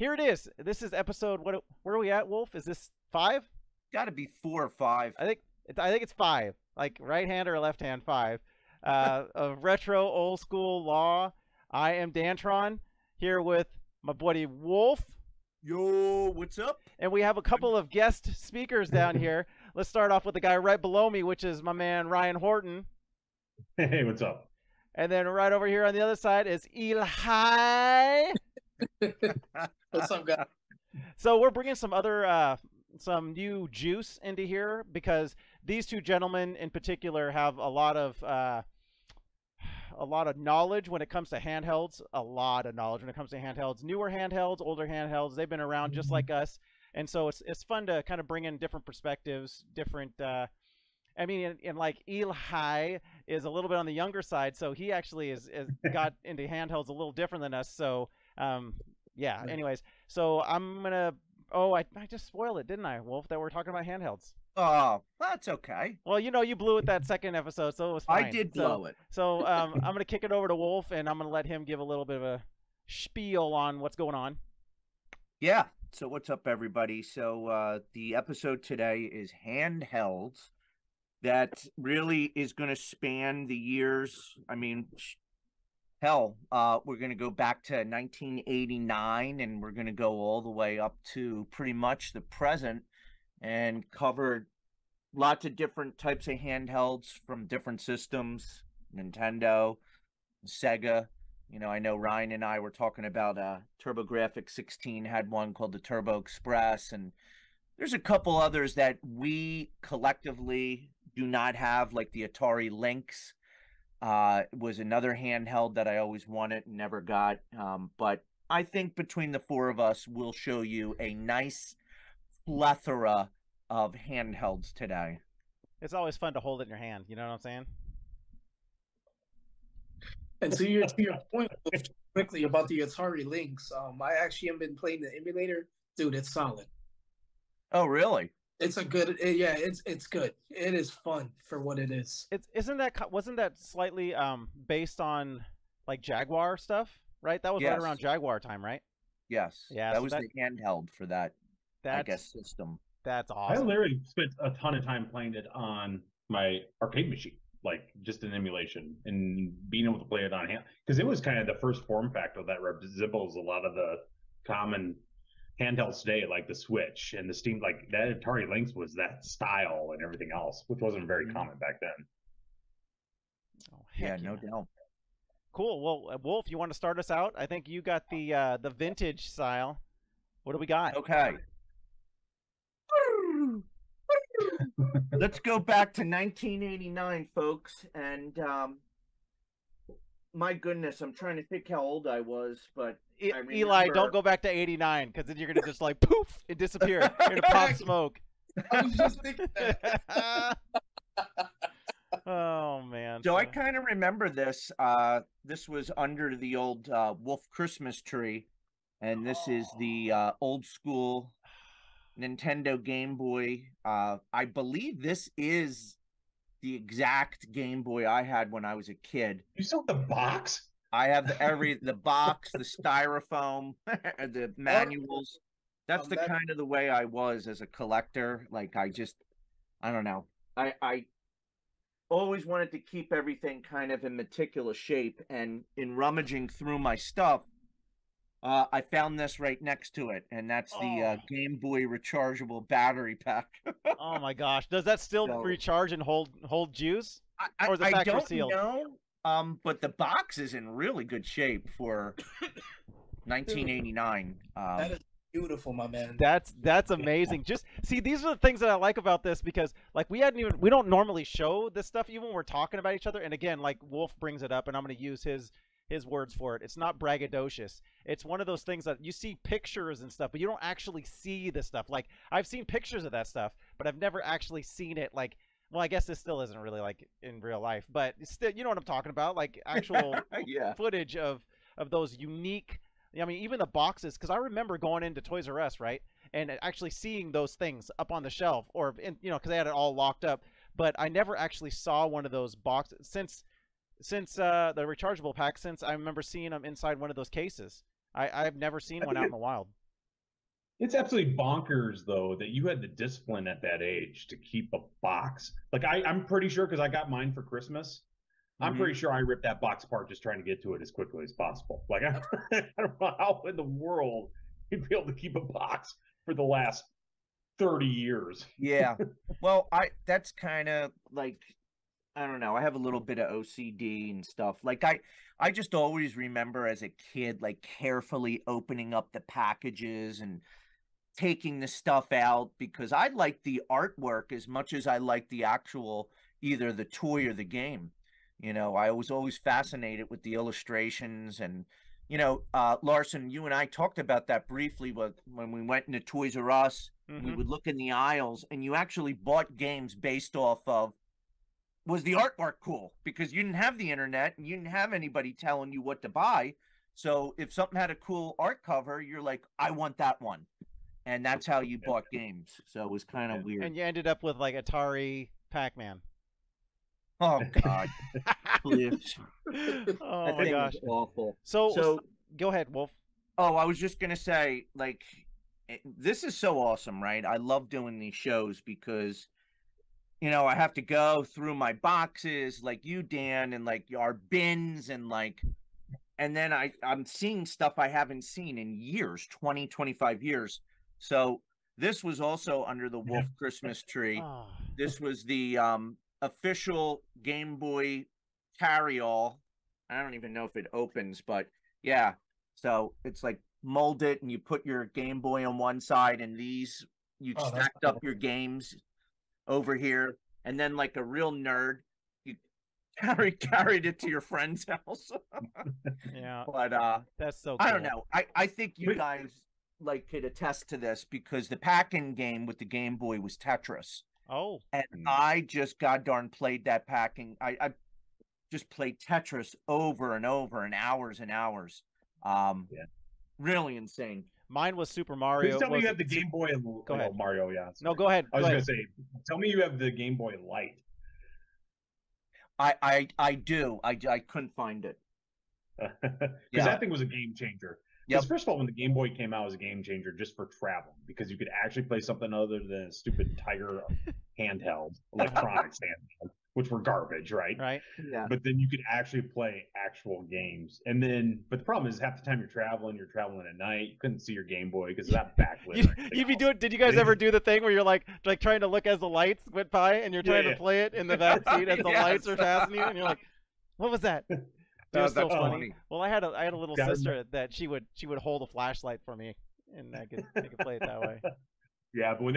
Here it is. This is episode. Where are we at, Wolf? Is this 5? Got to be 4 or 5. I think it's 5. Like right hand or left hand 5. Of retro old school law. I am Dantron here with my buddy Wolf. Yo, what's up? And we have a couple of guest speakers down here. Let's start off with the guy right below me, which is my man Ryan Horton. Hey, what's up? And then right over here on the other side is Eli. What's up, guys? So we're bringing some other some new juice into here because these two gentlemen in particular have a lot of knowledge when it comes to handhelds. A lot of knowledge when it comes to handhelds. Newer handhelds, older handhelds. They've been around just like us, and so it's fun to kind of bring in different perspectives, different. I mean, and like Eli is a little bit on the younger side, so he actually is got into handhelds a little different than us. So yeah. Anyways, so I'm gonna. Oh, I just spoiled it, didn't I, Wolf? That we're talking about handhelds. Oh, that's okay. Well, you blew it that second episode, so it was fine. I did blow it. So I'm going to kick it over to Wolf, and I'm going to let him give a little bit of a spiel on what's going on. Yeah. So what's up, everybody? So the episode today is handhelds. That really is going to span the years. I mean, hell, we're going to go back to 1989, and we're going to go all the way up to pretty much the present, and cover lots of different types of handhelds from different systems, Nintendo, Sega. I know Ryan and I were talking about TurboGrafx 16 had one called the Turbo Express, and there's a couple others that we collectively do not have, like the Atari Lynx. Was another handheld that I always wanted and never got. But I think between the four of us, we'll show you a nice plethora of handhelds today. It's always fun to hold it in your hand. You know what I'm saying? And to your point quickly about the Atari Lynx, I actually have been playing the emulator. Dude, it's solid. Oh, really? It's a good, yeah. It's good. It is fun for what it is. Wasn't that slightly based on like Jaguar stuff, right? That was right around Jaguar time, right? Yes. Yeah. That was the handheld for that, I guess, system. That's awesome. I literally spent a ton of time playing it on my arcade machine, like just an emulation, and being able to play it on hand, because it was kind of the first form factor that resembles a lot of the common handhelds today, like the Switch and the Steam. Like that Atari Lynx was that style and everything else, which wasn't very common back then. Oh, yeah, no doubt. Cool. Well, Wolf, you want to start us out? I think you got the vintage style. What do we got? Okay. Let's go back to 1989, folks, and my goodness, I'm trying to think how old I was, but Eli, don't go back to 89, because then you're gonna just like poof, it disappear. You're gonna pop smoke. I was just thinking that. Oh man. So I kind of remember this. This was under the old Wolf Christmas tree, and this is the old school Nintendo Game Boy. I believe this is the exact Game Boy I had when I was a kid. You still have the box? I have the box, the styrofoam, the manuals. That's the kind of the way I was as a collector. Like I don't know. I always wanted to keep everything kind of in meticulous shape, and in rummaging through my stuff, I found this right next to it, and that's the Game Boy rechargeable battery pack. Oh my gosh, does that still recharge and hold juice? Or is it I factory don't sealed? know, but the box is in really good shape for 1989. That is beautiful, my man. That's amazing. Just see, these are the things that I like about this, because like we don't normally show this stuff even when we're talking about each other. And again, like Wolf brings it up, and I'm going to use his words for it. It's not braggadocious. It's one of those things that you see pictures and stuff, but you don't actually see the stuff. Like I've seen pictures of that stuff, but I've never actually seen it. Like, well, I guess this still isn't really like in real life, but still, you know what I'm talking about? Like actual footage of those unique. I mean, even the boxes, because I remember going into Toys R Us, right, and actually seeing those things up on the shelf, or because they had it all locked up. But I never actually saw one of those boxes since the rechargeable pack. Since I remember seeing them inside one of those cases, I've never seen one out in the wild. It's absolutely bonkers though that you had the discipline at that age to keep a box. Like I'm pretty sure because I got mine for Christmas. I'm pretty sure I ripped that box apart just trying to get to it as quickly as possible. Like I don't know how in the world you'd be able to keep a box for the last 30 years. Yeah. Well, that's kind of like, I don't know. I have a little bit of OCD and stuff. Like I just always remember as a kid, like carefully opening up the packages and taking the stuff out because I like the artwork as much as I like the actual, either the toy or the game. You know, I was always fascinated with the illustrations and, you know, Larson, you and I talked about that briefly when we went into Toys R Us. We would look in the aisles and you actually bought games based off of, was the artwork cool? Because you didn't have the internet and you didn't have anybody telling you what to buy. So if something had a cool art cover, you're like, I want that one. And that's how you bought games. So it was kind of weird. And you ended up with like Atari Pac-Man. Oh God. Please. Oh my gosh. Awful. So go ahead, Wolf. Oh, I was just gonna say, like, this is so awesome, right? I love doing these shows because, you know, I have to go through my boxes like you, Dan, and like our bins and like, and then I'm seeing stuff I haven't seen in years, 20, 25 years. So this was also under the Wolf Christmas tree. Oh. This was the official Game Boy carry-all. I don't even know if it opens, but yeah. So it's like molded and you put your Game Boy on one side and these, you stacked up your games over here. And then like a real nerd, you carried it to your friend's house. Yeah. But that's so cool. I don't know. I think you guys like could attest to this because the pack-in game with the Game Boy was Tetris. Oh. And I just goddamn played that packing. I just played Tetris over and over and hours and hours. Really insane. Mine was Super Mario. Please tell me you have the Game Boy. Go ahead. Mario, yeah. No, go ahead. I was going to say, tell me you have the Game Boy Light. I do. I couldn't find it. Because that thing was a game changer. Because first of all, when the Game Boy came out, it was a game changer just for travel because you could actually play something other than a stupid Tiger handheld, electronics handheld, which were garbage, right? Right. Yeah. But then you could actually play actual games. And then, but the problem is half the time you're traveling at night. You couldn't see your Game Boy because of that backlit. You'd be doing. Did you guys ever do the thing where you're like trying to look as the lights went by and you're trying to play it in the back seat as the lights are passing you and you're like, what was that? It was so funny. Well, I had a little sister that she would hold a flashlight for me, and I could play it that way. Yeah, but when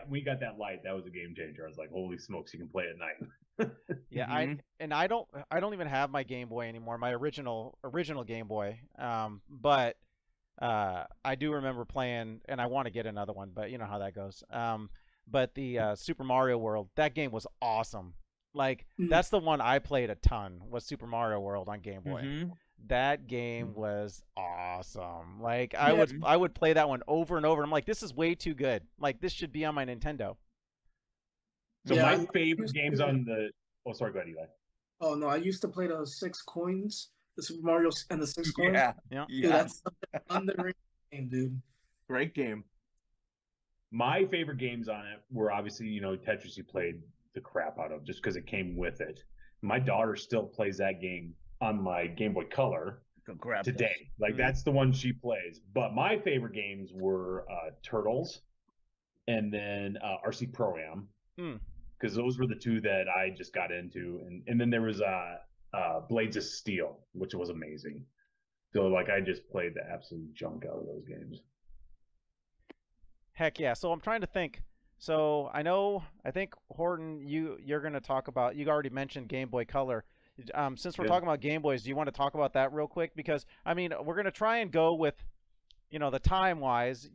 we got that light, that was a game changer. I was like, holy smokes, you can play at night. Yeah, I don't even have my Game Boy anymore, my original Game Boy. But I do remember playing, and I want to get another one, but you know how that goes. But the Super Mario World, that game was awesome. Like that's the one I played a ton, was Super Mario World on Game Boy. That game was awesome. Like I would play that one over and over. I'm like, this is way too good. Like this should be on my Nintendo. So my favorite games on the sorry, go ahead, Eli. Oh no, I used to play the 6 coins, the Super Mario and the 6 coins. Yeah. Dude, that's an underrated game, dude. Great game. My favorite games on it were obviously, Tetris you played the crap out of just because it came with it. My daughter still plays that game on my Game Boy Color today. Like that's the one she plays. But my favorite games were Turtles and then RC Pro-Am. Because those were the two that I just got into. And then there was Blades of Steel, which was amazing. So like I just played the absolute junk out of those games. Heck yeah. So I'm trying to think. So I think Horton, you're going to talk about, you already mentioned Game Boy Color. Since we're talking about Game Boys, do you want to talk about that real quick? Because I mean, we're going to try and go with, the time wise,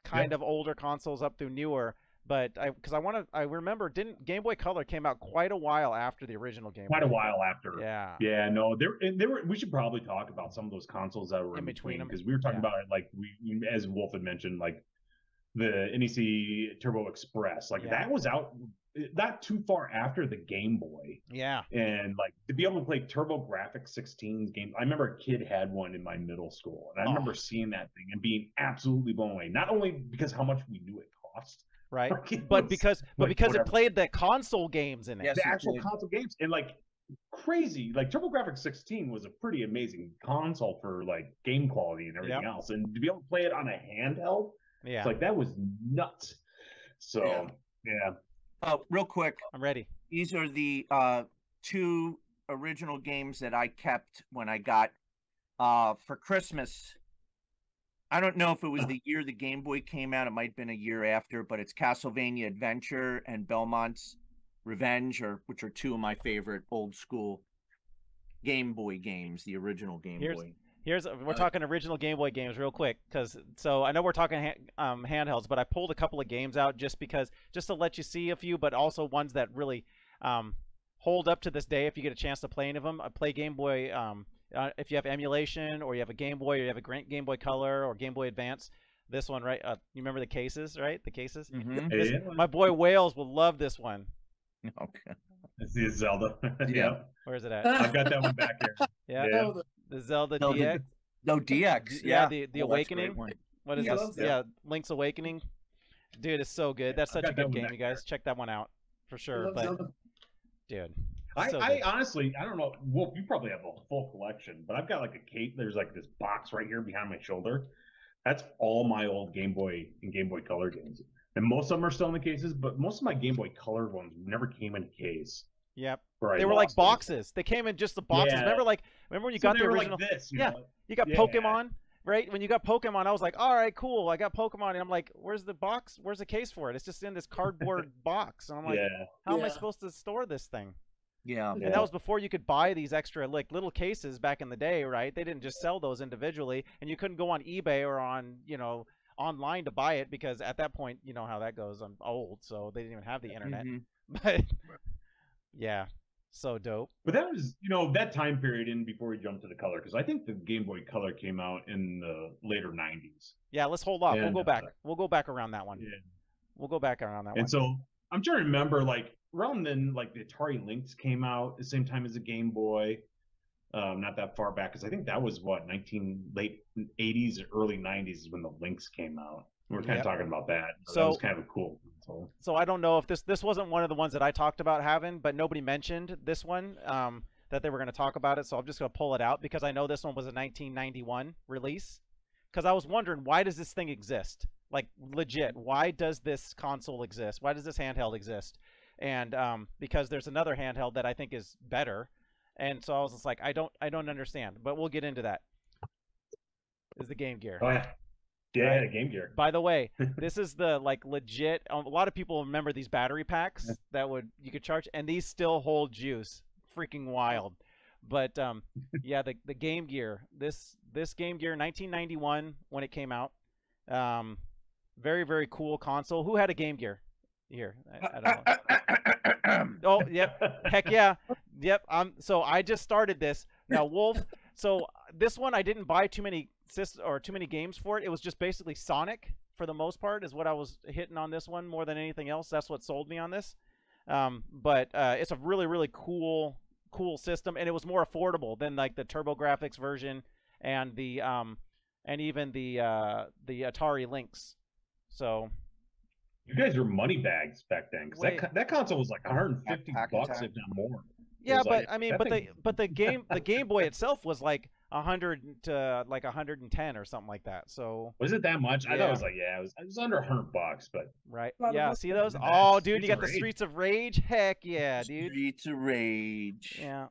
kind of older consoles up through newer. But I remember Game Boy Color came out quite a while after the original Game Boy. Quite a while after. Yeah. Yeah, no, there were, we should probably talk about some of those consoles that were in between because we were talking about it like as Wolf had mentioned, like the NEC Turbo Express. Like that was out not too far after the Game Boy. Yeah. And like to be able to play TurboGrafx 16's game. I remember a kid had one in my middle school, and I remember seeing that thing and being absolutely blown away. Not only because how much we knew it cost, right, but because it played the console games in it. Yes, the actual console games, and like crazy. Like TurboGrafx 16 was a pretty amazing console for like game quality and everything else, and to be able to play it on a handheld, it's like that was nuts. So yeah. Real quick, I'm ready. These are the 2 original games that I kept when I got for Christmas. I don't know if it was the year the Game Boy came out. It might have been a year after, but it's Castlevania Adventure and Belmont's Revenge, which are 2 of my favorite old school Game Boy games, the original Game Boy. We're talking original Game Boy games real quick, so I know we're talking handhelds, but I pulled a couple of games out just to let you see a few, but also ones that really hold up to this day if you get a chance to play any of them. I play Game Boy if you have emulation, or you have a Game Boy, or you have a Game Boy Color or Game Boy Advance. This one, right? You remember the cases, right? The cases. Mm-hmm. My boy Wales will love this one. Okay. It's the Zelda. Yeah. Where is it at? I've got that one back here. Yeah. The Zelda DX. DX. Yeah, the Awakening. What is this? Yeah, Link's Awakening. Dude, it's so good. That's such a good game, you guys. Check that one out for sure. But dude, I honestly, I don't know. Wolf, you probably have a full collection, but I've got like a case. There's like this box right here behind my shoulder. That's all my old Game Boy and Game Boy Color games. And most of them are still in the cases, but most of my Game Boy Color ones never came in a case. Yep. They were like boxes. Them. They came in just the boxes. Yeah. Remember when you got the original? Like this, you know? You got Pokemon, right? When you got Pokemon, I was like, all right, cool. I got Pokemon, and I'm like, where's the box? Where's the case for it? It's just in this cardboard box, and I'm like, how am I supposed to store this thing? Yeah. And that was before you could buy these extra little cases back in the day, right? They didn't just sell those individually, and you couldn't go on eBay or on online to buy it, because at that point, you know how that goes. I'm old, so they didn't even have the internet. But yeah, so dope. But that was that time period in before we jumped to the color, because I think the Game Boy Color came out in the later 90s. Yeah, let's hold off. We'll go back. We'll go back around that one. Yeah. We'll go back around that one. And so I'm trying to remember, like around then, like the Atari Lynx came out at the same time as the Game Boy. Not that far back, because I think that was late 80s, early 90s is when the Lynx came out. We were kind of talking about that. So that was kind of a cool console. So I don't know if this wasn't one of the ones that I talked about having, but nobody mentioned this one, that they were going to talk about it. So I'm just going to pull it out because I know this one was a 1991 release. Because I was wondering, why does this thing exist? Like, legit, why does this console exist? Why does this handheld exist? And because there's another handheld that I think is better. And so I was just like, I don't understand, but we'll get into that. Is the Game Gear. Oh yeah. Yeah, right? Game Gear. By the way, this is the legit. A lot of people remember these battery packs that you could charge, and these still hold juice. Freaking wild. But yeah, the Game Gear. This Game Gear, 1991 when it came out. Very, very cool console. Who had a Game Gear? Here, I don't know. Oh, yep. Heck yeah. Yep. So I just started this. Now, Wolf, so this one I didn't buy too many games for it. It was just basically Sonic for the most part is what I was hitting on this one more than anything else. That's what sold me on this. But it's a really, really cool system, and it was more affordable than like the TurboGrafx version and the and even the Atari Lynx. So you guys were money bags back then, because that console was like $150, if not more. Yeah, but I mean, but the Game Boy itself was like 100 to like 110 or something like that. So was it that much? I thought it was like it was under $100, but right. Yeah, see those? Oh, dude, you got the Streets of Rage. Heck yeah, dude. Streets of Rage. Yeah,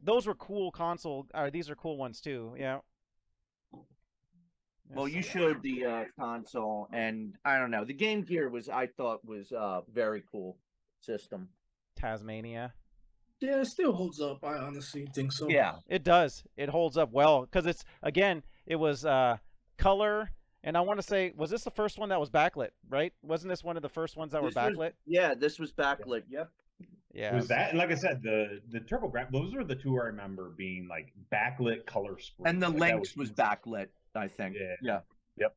those were cool console. These are cool ones too. Yeah. Well, you showed the console, and I don't know. The Game Gear I thought was very cool system. Tasmania. Yeah, it still holds up. I honestly think so. Yeah, it does. It holds up well because it was color, and I want to say, was this the first one that was backlit? Right? Wasn't this one of the first ones that were backlit? This was backlit. Yep. Yeah. It was that, and like I said, the TurboGrafx. Those were the two I remember being like backlit color screens. And the Lynx was backlit, I think. Yeah. Yep.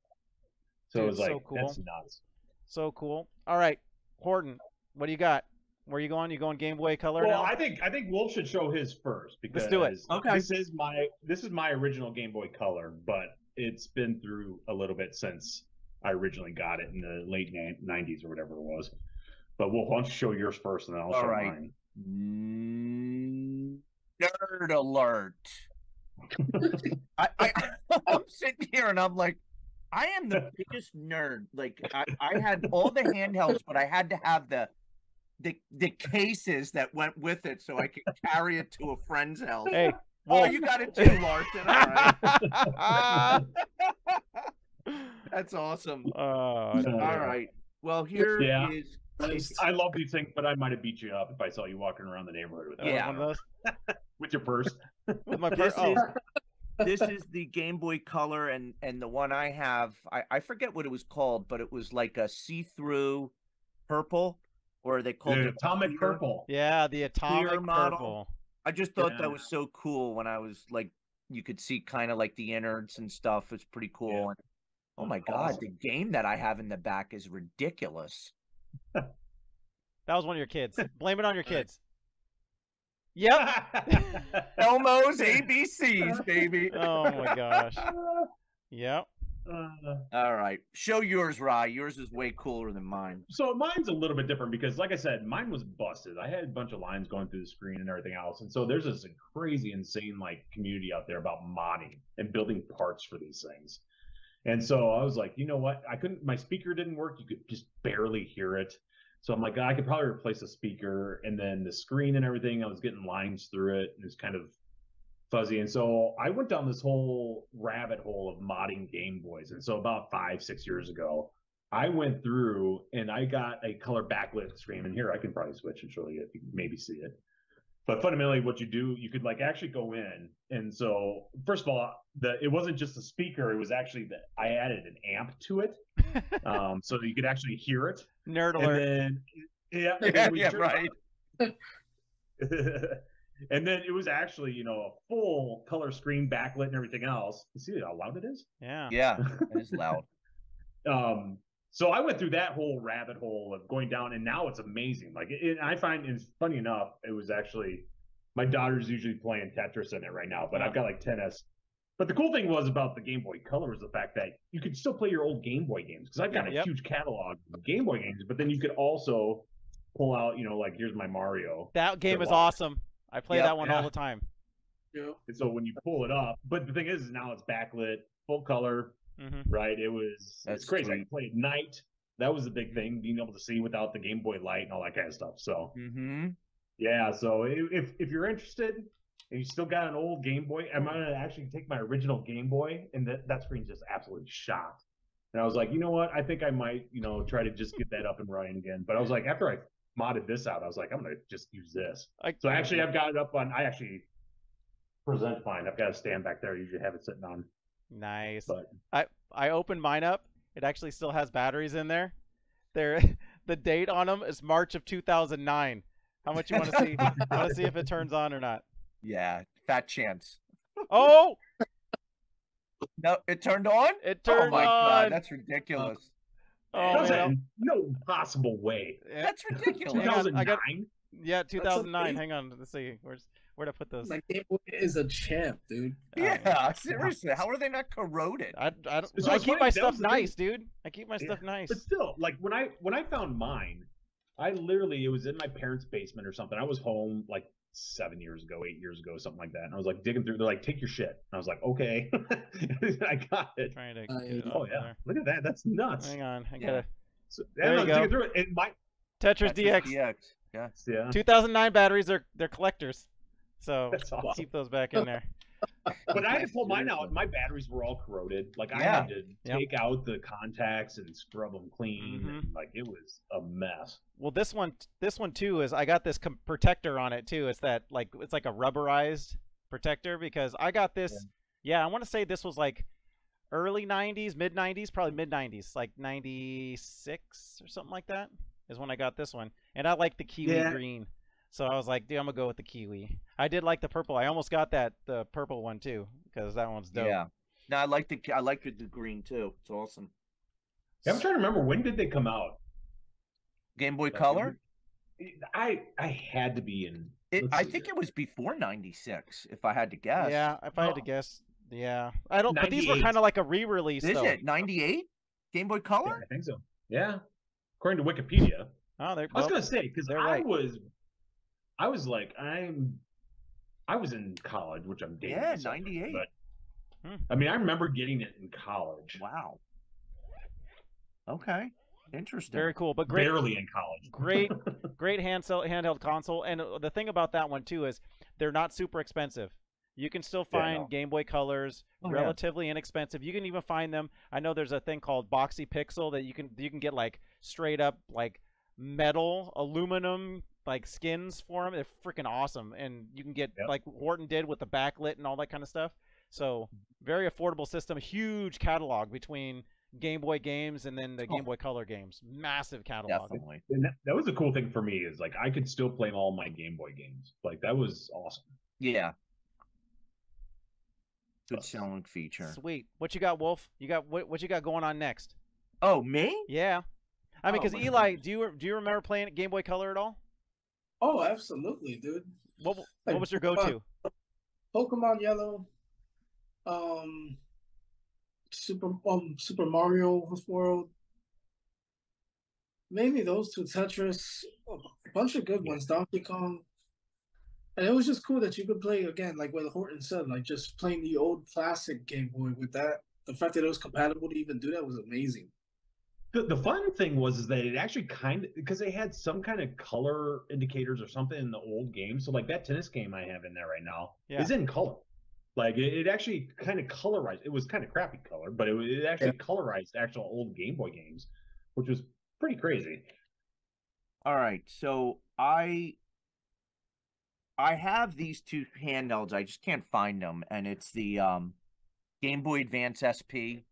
So Dude, it was like, so cool. that's nuts. So cool. All right, Horton, what do you got? Where are you going? You going Game Boy Color Well, now? I think Wolf should show his first because Let's do it. Okay. this is my original Game Boy Color, but it's been through a little bit since I originally got it in the late 90s or whatever it was. But Wolf, why don't you show yours first, and then I'll All show right. mine. Nerd alert. I'm sitting here and I'm like, I am the biggest nerd. Like I had all the handhelds, but I had to have the cases that went with it so I could carry it to a friend's house. Hey, Oh, Wolf. you got it too, Larson. All right. That's awesome. Oh, no. All right. Well, here is. I love these things, but I might have beat you up if I saw you walking around the neighborhood with Yeah. One of those with your purse. with my This purse. this is the Game Boy Color, and the one I have, I forget what it was called, but it was like a see-through purple, or they called The it atomic clear. purple. Yeah, the atomic model. purple. I just thought Yeah. that was so cool when I was like, you could see kind of like the innards and stuff. It's pretty cool. Yeah. And, oh my God, the game that I have in the back is ridiculous. That was one of your kids. Blame it on your kids. Yep. Elmo's ABCs, baby. Oh my gosh. Yep. All right. Show yours, Rye. Yours is way cooler than mine. So mine's a little bit different because, like I said, mine was busted. I had a bunch of lines going through the screen and everything else. And so there's this crazy, insane like community out there about modding and building parts for these things. And so I was like, you know what? My speaker didn't work. You could just barely hear it. So I'm like, I could probably replace the speaker, and then the screen and everything. I was getting lines through it, and it's kind of fuzzy. And so I went down this whole rabbit hole of modding Game Boys. And so about 5-6 years ago, I went through and I got a color backlit screen. And here I can probably switch and show you if you can maybe see it. But fundamentally, what you do, you could like actually go in. And so first of all, it wasn't just a speaker. It was actually that I added an amp to it. So you could actually hear it. Nerd alert. And then, Yeah, right. And then it was actually, a full color screen backlit and everything else. You see how loud it is? Yeah. Yeah, it is loud. So I went through that whole rabbit hole of going down, and now it's amazing. Like, I find it's funny enough. It was actually my daughter's usually playing Tetris in it right now, but I've got like tennis. But the cool thing was about the Game Boy Color was the fact that you could still play your old Game Boy games because I've got a huge catalog of Game Boy games. But then you could also pull out, like here's my Mario. That game is awesome. I play that one all the time. Yeah. And so when you pull it up, but the thing is now it's backlit, full color, right? It's crazy. Sweet. I can play at night. That was the big thing, being able to see without the Game Boy light and all that kind of stuff. So yeah, so if you're interested and you still got an old Game Boy, I'm gonna actually take my original Game Boy, and that screen's just absolutely shot. And I was like, you know what? I think I might, try to just get that up and running again. But I was like, after I modded this out, I was like, I'm gonna just use this. So actually, I've got it up on. I actually present mine. I've got a stand back there. I usually have it sitting on. Nice. But I opened mine up. It actually still has batteries in there. The date on them is March of 2009. How much you want to see? Want to see if it turns on or not? Yeah, fat chance. Oh, No, it turned on? it turned Oh my on. God, that's ridiculous. Oh, man. no possible way. That's ridiculous. Hang on, I 2009. got- Yeah, 2009. amazing. Hang on. Let's see. Where'd I put those? Like Game Boy is a champ, dude. Yeah, seriously. How are they not corroded? I don't. So I it's keep funny, my that stuff was the thing. nice, dude. I keep my stuff nice. But still, like when I found mine, it was in my parents' basement or something. I was home like 7 years ago, 8 years ago, something like that. And I was like digging through. They're like, take your shit. And I was like, okay. I got it. Trying to. Oh, get it Oh up yeah, there. look at that. That's nuts. Hang on. I Yeah. gotta. So, There and you I was go. digging through it, and Tetris DX. DX. Yeah. yeah. 2009 batteries are they're collectors, so That's awesome. keep those back in there. But I had to pull mine out. My batteries were all corroded. Like I had to take out the contacts and scrub them clean. And, like it was a mess. Well, this one too is I got this protector on it too. It's like a rubberized protector because I got this. Yeah, I want to say this was like early 90s, mid 90s, probably mid 90s, like 96 or something like that is when I got this one. And I like the kiwi green. So I was like, dude, I'm gonna go with the kiwi. I did like the purple. I almost got the purple one too because that one's dope. Yeah. No, I like the green too. It's awesome. I'm trying to remember, when did they come out? Game Boy Color? I had to be in. I think it was before 96, if I had to guess. Yeah, if I had to guess, yeah. I don't. But these were 98. kind of like a re-release, Is though. it 98? Game Boy Color? Yeah, I think so. Yeah, according to Wikipedia. Oh, I was gonna say, because right. I was like, I was in college, which I'm dating. Yeah, myself, 98. But I mean, I remember getting it in college. Wow. Okay. Interesting. Very cool, but great. Barely in college. great handheld console. And the thing about that one too is they're not super expensive. You can still find Game Boy Colors relatively inexpensive. You can even find them. I know there's a thing called Boxy Pixel that you can get like straight up like metal, aluminum like skins for them. They're freaking awesome, and you can get like Horton did with the backlit and all that kind of stuff. So very affordable system. Huge catalog between Game Boy games and then the Game Boy Color games. Massive catalog. Definitely. And that was the cool thing for me, is like I could still play all my Game Boy games. Like that was awesome. Yeah. Good selling feature. Sweet. What you got, Wolf? You got what you got going on next? Oh, me? Yeah. I mean, because Eli, do you remember playing Game Boy Color at all? Oh, absolutely, dude. What was your go-to? Pokemon Yellow, Super Mario World. Mainly those two. Tetris, a bunch of good ones. Donkey Kong. And it was just cool that you could play, again, like what Horton said, like just playing the old classic Game Boy with that. The fact that it was compatible to even do that was amazing. The fun thing was that it actually kind of, because they had some kind of color indicators or something in the old game. So like that tennis game I have in there right now is in color. Like it actually kind of colorized. It was kind of crappy color, but it actually colorized actual old Game Boy games, which was pretty crazy. All right, so I have these two handhelds. I just can't find them, and it's the Game Boy Advance SP.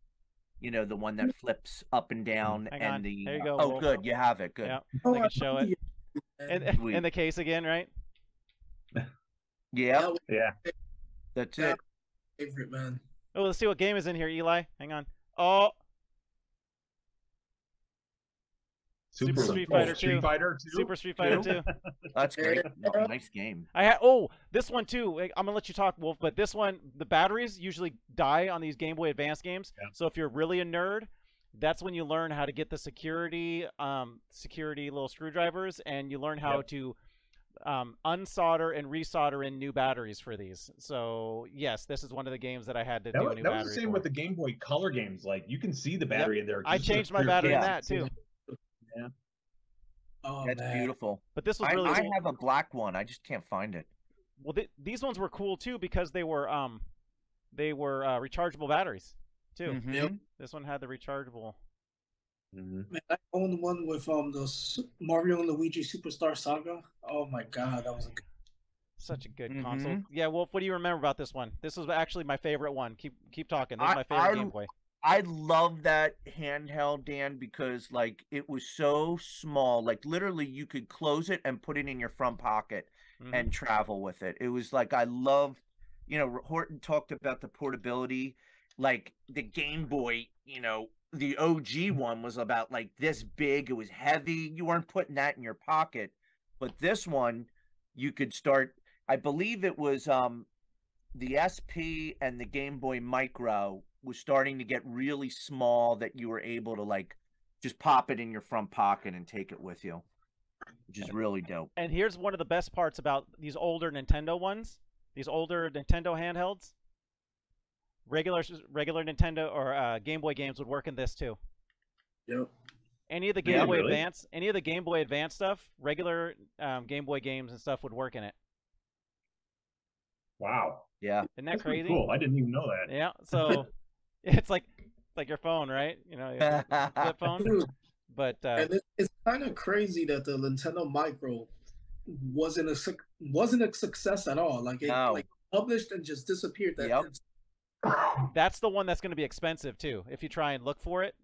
You know, the one that flips up and down, There you go. Oh, good, you have it. Good. Yeah, I can show it. In the case again, right? Yeah. Yeah. That's it. Favorite, man. Oh, let's see what game is in here, Eli. Hang on. Oh. Super Street Fighter 2. Super Street Fighter 2. That's great. Nice game. This one too. I'm gonna let you talk, Wolf. But this one, the batteries usually die on these Game Boy Advance games. Yeah. So if you're really a nerd, that's when you learn how to get the security little screwdrivers, and you learn how to unsolder and resolder in new batteries for these. So yes, this is one of the games that I had to do a new battery. That was the same with the Game Boy Color games. Like you can see the battery in there. I changed my battery in that too. Yeah. Oh, that's beautiful. But this was really. I have a black one. I just can't find it. Well, these ones were cool too because they were rechargeable batteries too. Mm-hmm. Yep. This one had the rechargeable. Man, I owned one with the Mario and Luigi Superstar Saga. Oh my god, that was such a good console. Yeah, Wolf, what do you remember about this one? This was actually my favorite one. Keep talking. This is my favorite Game Boy. I love that handheld, Dan, because like it was so small. Like literally, you could close it and put it in your front pocket and travel with it. It was like I love, Horton talked about the portability. Like the Game Boy, the OG one was about like this big. It was heavy. You weren't putting that in your pocket. But this one, you could start. I believe it was the SP and the Game Boy Micro was starting to get really small that you were able to like just pop it in your front pocket and take it with you, which is really dope. And here's one of the best parts about these older Nintendo ones, these older Nintendo handhelds. Regular Nintendo or Game Boy games would work in this too. Yep. Any of the Game Boy Advance, any of the Game Boy Advance stuff, regular Game Boy games and stuff would work in it. Wow. Yeah. Isn't that crazy? Cool. I didn't even know that. Yeah. So it's like your phone, right? Flip phone. But and it's kind of crazy that the Nintendo Micro wasn't a success at all. Like it like published and just disappeared. That's the one that's going to be expensive too. If you try and look for it,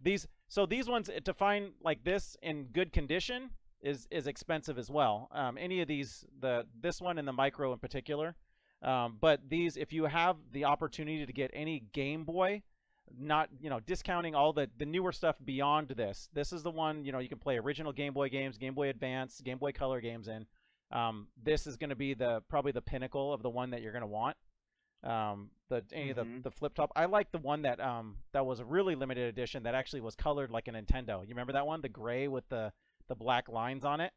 these ones to find like this in good condition is expensive as well. Any of these, this one and the Micro in particular. But these, if you have the opportunity to get any Game Boy, not, you know, discounting all the newer stuff beyond this. This is the one, you know, you can play original Game Boy games, Game Boy Advance, Game Boy Color games in. This is going to be probably the pinnacle of the one that you're going to want. The flip top. I like the one that that was a really limited edition that actually was colored like a Nintendo. You remember that one? The gray with the black lines on it.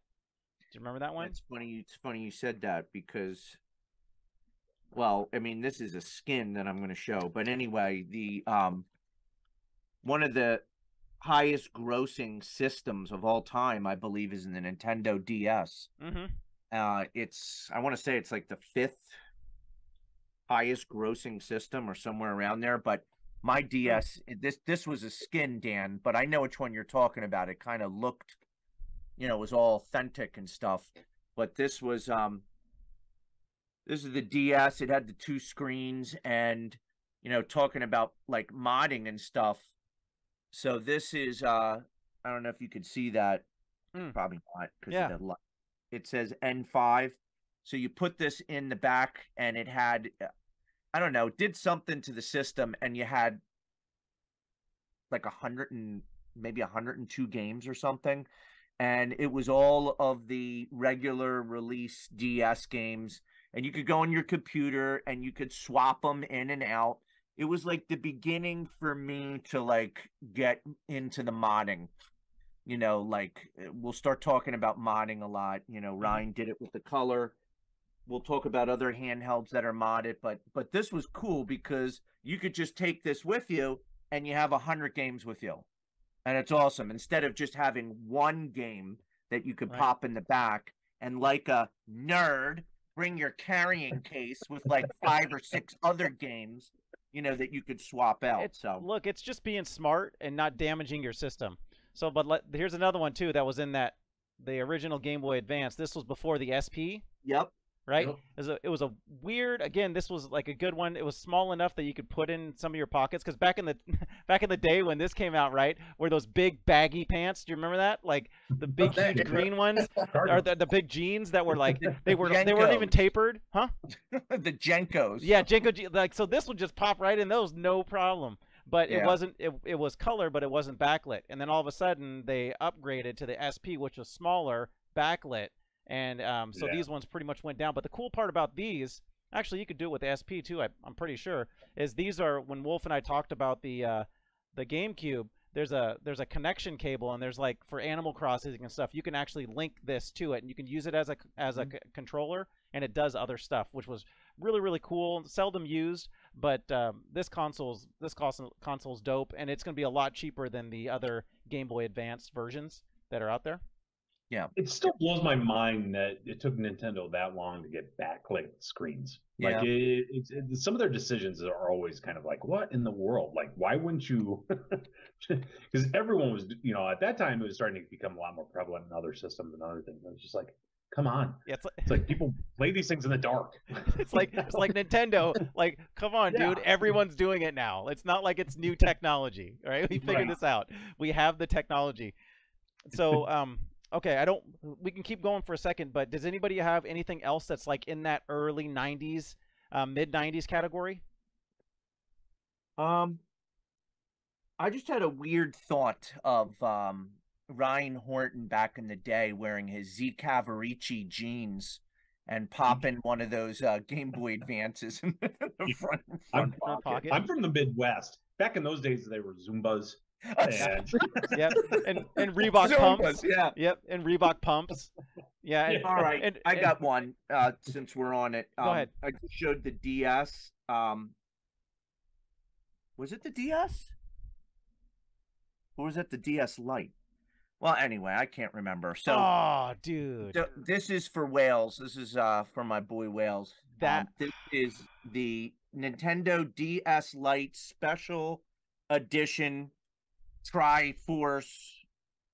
Do you remember that one? It's funny you said that because, well, I mean, this is a skin that I'm going to show, but anyway, the one of the highest grossing systems of all time, I believe, is in the Nintendo DS. I want to say it's like the 5th highest grossing system or somewhere around there, but my DS, this was a skin, Dan, but I know which one you're talking about. It kind of looked, you know, it was all authentic and stuff, but this was this is the DS. It had the 2 screens, and, you know, talking about like modding and stuff. So this is I don't know if you could see that. Probably not, because it says N5. So you put this in the back, and it had, I don't know, did something to the system, and you had like 102 games or something. And it was all of the regular release DS games, and you could go on your computer and you could swap them in and out. It was like the beginning for me to like get into the modding. You know, like we'll start talking about modding a lot. You know, Ryan did it with the color. We'll talk about other handhelds that are modded, but this was cool because you could just take this with you and you have 100 games with you. And it's awesome. Instead of just having one game that you could pop in the back, and like a nerd, bring your carrying case with like 5 or 6 other games, you know, that you could swap out. Look, it's just being smart and not damaging your system. So, but here's another one too that was in the original Game Boy Advance. This was before the SP. Yep. Right? Yep. It was a weird, again, this was like a good one. It was small enough that you could put in some of your pockets, because back in the day when this came out, right, were those big baggy pants. Do you remember that? Like the big huge green ones, or the big jeans that were like they weren't even tapered, huh? The Jenkos. Yeah, Jenko, like, so this would just pop right in those, no problem. But it wasn't, it was color, but it wasn't backlit. And then all of a sudden they upgraded to the SP, which was smaller, backlit. And so these ones pretty much went down. But the cool part about these, actually you could do it with the SP too, I'm pretty sure, is these are, when Wolf and I talked about the GameCube, there's a connection cable, and there's like for Animal Crossing and stuff, you can actually link this to it, and you can use it as a controller, and it does other stuff, which was really, really cool. Seldom used, but this console's dope, and it's going to be a lot cheaper than the other Game Boy Advance versions that are out there. Yeah, it still blows my mind that it took Nintendo that long to get backlit screens. Like some of their decisions are always kind of like, what in the world? Like, why wouldn't you? Because everyone was, you know, at that time it was starting to become a lot more prevalent in other systems and other things. It was just like, come on. Yeah, it's like people play these things in the dark. It's like Nintendo. Like, come on, dude. Everyone's doing it now. It's not like it's new technology, right? We figured this out. We have the technology. So, okay, we can keep going for a second, but does anybody have anything else that's like in that early 90s, mid 90s category? I just had a weird thought of Ryan Horton back in the day wearing his Z Cavaricci jeans and popping one of those Game Boy Advances in the front pocket. I'm from the Midwest. Back in those days, they were Zumbas. And and Reebok Zumbas, pumps. Yeah. Yep. And Reebok pumps. Yeah. And, all right. I got one. Since we're on it, go ahead. I just showed the DS. Was it the DS? Or was it the DS Lite? Well, anyway, I can't remember. So, oh, dude, this is for Wales. This is for my boy Wales. This is the Nintendo DS Lite Special Edition Triforce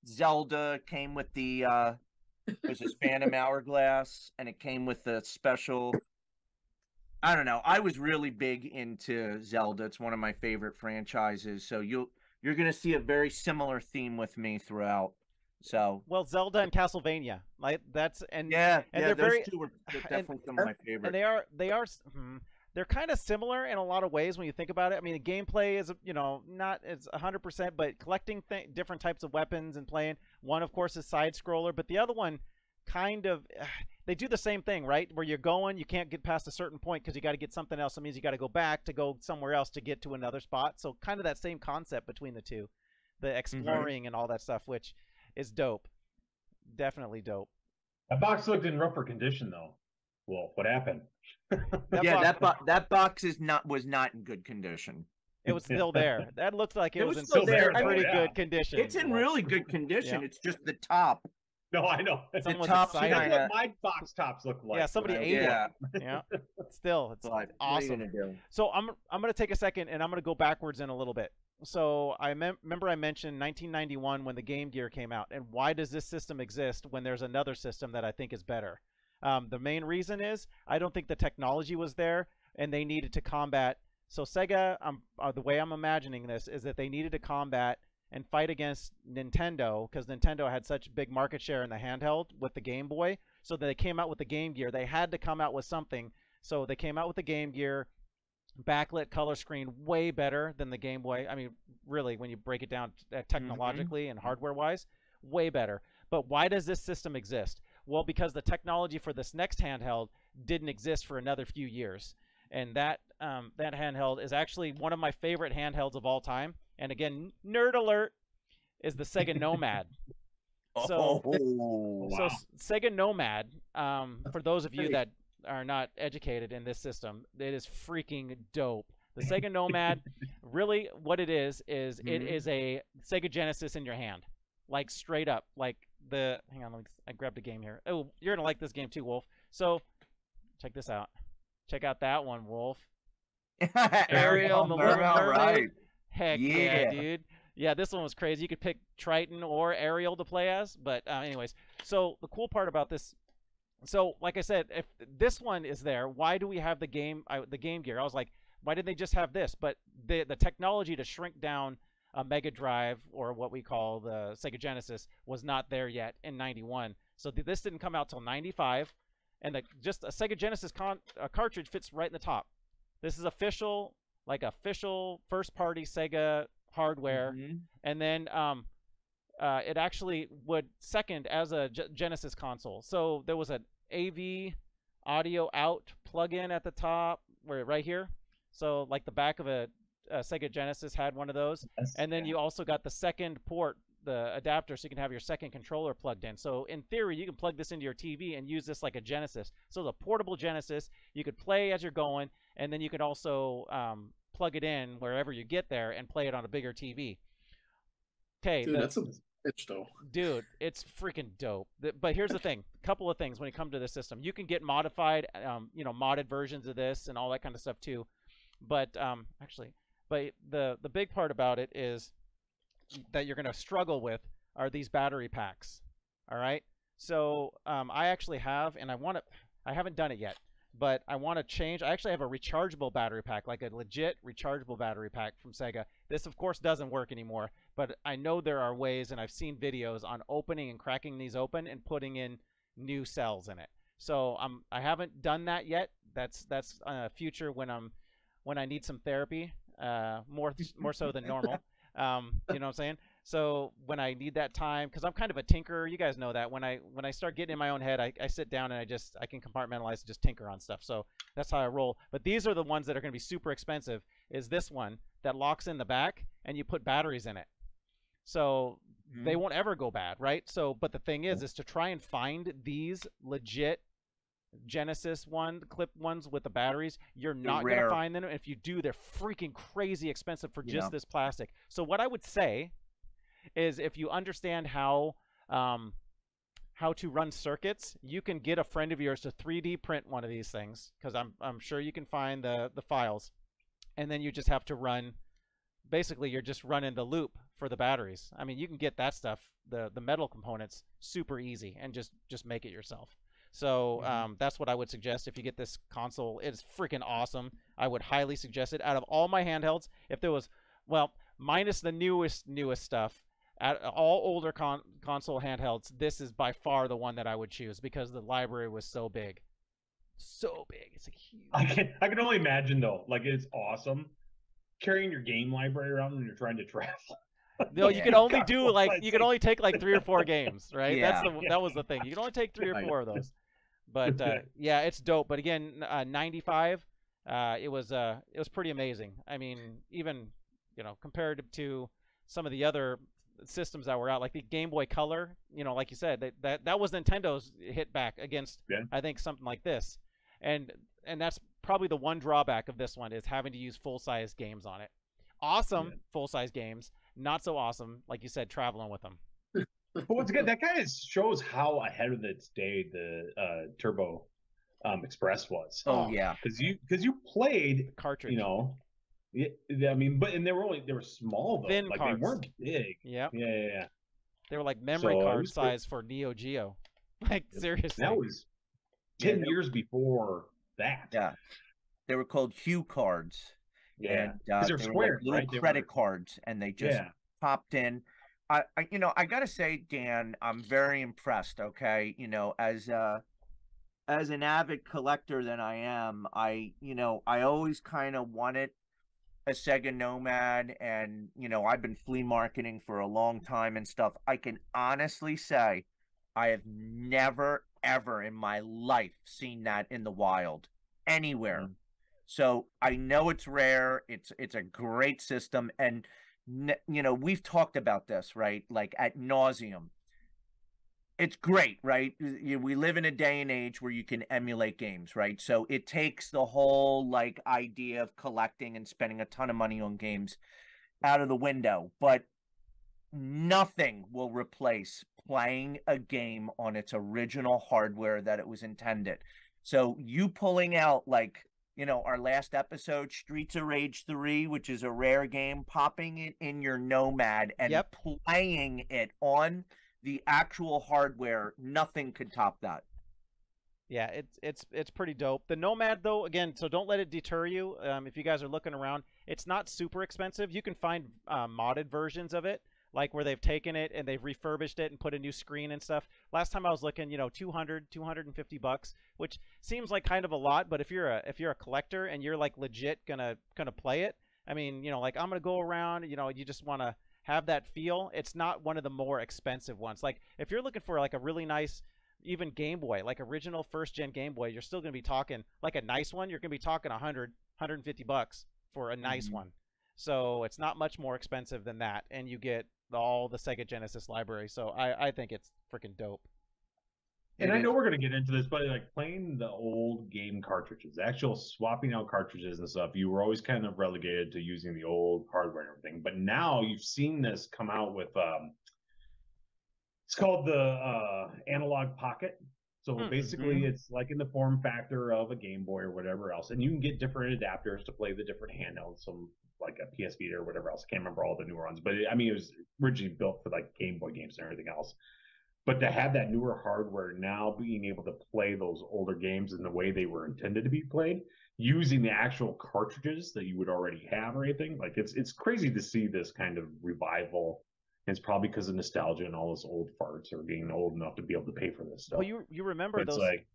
Zelda. Came with the there's this Phantom Hourglass, and it came with the special. I don't know. I was really big into Zelda. It's one of my favorite franchises. So you're gonna see a very similar theme with me throughout. So Zelda and Castlevania, like they're those very, two are definitely some of my favorites. And they're they're kind of similar in a lot of ways when you think about it. I mean, the gameplay is, you know, not it's 100%, but collecting different types of weapons and playing. One, of course, is side scroller, but the other one kind of they do the same thing, right? Where you're going, you can't get past a certain point because you got to get something else. It means you got to go back to go somewhere else to get to another spot. So kind of that same concept between the two, the exploring and all that stuff, which is dope. Definitely dope. That box looked in rougher condition though. Well, what happened? That box was not in good condition. It was still there. That looked like it was in still there. pretty good condition. It's in really good condition. It's just the top. No, I know. The top. That's what my box tops look like. Yeah, somebody ate it. Yeah. Still, it's awesome. So I'm gonna take a second and I'm gonna go backwards in a little bit. So I remember I mentioned 1991 when the Game Gear came out, and why does this system exist when there's another system that I think is better? The main reason is I don't think the technology was there, and they needed to combat. So Sega, the way I'm imagining this is that they needed to combat and fight against Nintendo because Nintendo had such big market share in the handheld with the Game Boy. So they came out with the Game Gear. They had to come out with something. So they came out with the Game Gear, backlit color screen, way better than the Game Boy. I mean, really, when you break it down technologically and hardware-wise, way better. But why does this system exist? Well, because the technology for this next handheld didn't exist for another few years. And that handheld is actually one of my favorite handhelds of all time. And again, nerd alert, is the Sega Nomad. So Sega Nomad, for those of you that are not educated in this system, it is freaking dope. The Sega Nomad, really what it is it is a Sega Genesis in your hand. Like straight up. Like hang on, I grabbed a game here. Oh, you're going to like this game too, Wolf. So check this out. Check out that one, Wolf. Ariel, the Little Mermaid. Heck yeah, dude. Yeah, this one was crazy. You could pick Triton or Ariel to play as. But anyways, so the cool part about this, so like I said, if this one is there, why do we have the Game Gear? I was like, why didn't they just have this? But the technology to shrink down a Mega Drive, or what we call the Sega Genesis, was not there yet in 91. So this didn't come out till 95. And just a Sega Genesis cartridge fits right in the top. This is official first-party Sega hardware. And then it actually would second as a Genesis console. So there was an AV audio out plug-in at the top, right here. So like the back of a Sega Genesis had one of those. And then you also got the second port, the adapter, so you can have your second controller plugged in. So in theory, you can plug this into your TV and use this like a Genesis. So the portable Genesis, you could play as you're going, and then you could also plug it in wherever you get there and play it on a bigger TV. Okay, dude, that's a bitch though. Dude, it's freaking dope. But here's the thing: a couple of things when it comes to this system. You can get modified, modded versions of this and all that kind of stuff too. But but the big part about it is that you're going to struggle with are these battery packs. All right. So I actually have, and I haven't done it yet, but I want to change. I actually have a rechargeable battery pack, like a legit rechargeable battery pack from Sega. This, of course, doesn't work anymore, but I know there are ways, and I've seen videos on opening and cracking these open and putting in new cells in it. So I haven't done that yet. That's future when I need some therapy, more so than normal. You know what I'm saying? So when I need that time, because I'm kind of a tinkerer, you guys know that when I start getting in my own head, I sit down and I can compartmentalize and just tinker on stuff. So that's how I roll. But these are the ones that are going to be super expensive. Is this one that locks in the back and you put batteries in it, so they won't ever go bad, right? So, but the thing is to try and find these legit Genesis clip ones with the batteries, you're not going to find them. If you do, they're freaking crazy expensive for just this plastic. So what I would say is, if you understand how to run circuits, you can get a friend of yours to 3D print one of these things, because I'm sure you can find the files, and then you just have to run. Basically, you're just running the loop for the batteries. I mean, you can get that stuff, the metal components, super easy, and just make it yourself. So that's what I would suggest if you get this console. It's freaking awesome. I would highly suggest it. Out of all my handhelds, if there was, well, minus the newest stuff, all older console handhelds, this is by far the one that I would choose, because the library was so big. so big. It's like huge. I can only imagine though. Like it's awesome carrying your game library around when you're trying to travel. No, you can only do like I'd you can say- only take like 3 or 4 games, right? Yeah. That was the thing. You can only take 3 or I 4 of those. But yeah, it's dope. But again, 95, it was pretty amazing. I mean, even compared to some of the other systems that were out, like the Game Boy Color, like you said, that was Nintendo's hit back against I think something like this, and that's probably the one drawback of this one is having to use full-size games on it. Awesome full-size games, not so awesome, like you said, traveling with them. But once again, that kind of shows how ahead of its day the Turbo Express was. Oh yeah, because you played The cartridge. I mean, and they were small though, Thin like cards. they weren't big. Yep. Yeah. They were like memory So, it card was size for Neo Geo. Like seriously. That was 10 years before that. yeah. They were called Hue cards. Yeah, And because they they're were square, like little right? They credit were- cards, and they just popped in. I gotta say, Dan, I'm very impressed. Okay, as an avid collector that I am, I always kind of wanted a Sega Nomad, and I've been flea marketing for a long time and stuff. I can honestly say, I have never ever in my life seen that in the wild anywhere. So I know it's rare. It's a great system, and we've talked about this, right? Like ad nauseum. It's great, right? We live in a day and age where you can emulate games, right? So it takes the whole like idea of collecting and spending a ton of money on games out of the window, but nothing will replace playing a game on its original hardware that it was intended. So you pulling out like our last episode, Streets of Rage 3, which is a rare game, popping it in your Nomad and playing it on the actual hardware, nothing could top that. Yeah, it's pretty dope. The Nomad though, again, so don't let it deter you. If you guys are looking around, it's not super expensive. You can find modded versions of it, like where they've taken it and they've refurbished it and put a new screen and stuff. Last time I was looking, $250, which seems like kind of a lot, but if you're a collector and you're like legit gonna play it, I mean, like I'm gonna go around, you just want to have that feel. It's not one of the more expensive ones. Like if you're looking for like a really nice even Game Boy, like original first gen Game Boy, you're still gonna be talking like a nice one. You're gonna be talking $150 for a nice one. So it's not much more expensive than that, and you get all the Sega Genesis library. So I think it's freaking dope. And I know we're going to get into this, but like playing the old game cartridges, actual swapping out cartridges and stuff, you were always kind of relegated to using the old hardware and everything. But now you've seen this come out with, it's called the Analog Pocket. So basically it's like in the form factor of a Game Boy or whatever else. And you can get different adapters to play the different handhelds, some like a PS Vita or whatever else. I can't remember all the newer ones, but it was originally built for like Game Boy games and everything else. But to have that newer hardware now being able to play those older games in the way they were intended to be played, using the actual cartridges that you would already have or anything, like it's crazy to see this kind of revival. And it's probably because of nostalgia and all those old farts are getting old enough to be able to pay for this stuff. Well, you remember those? Like,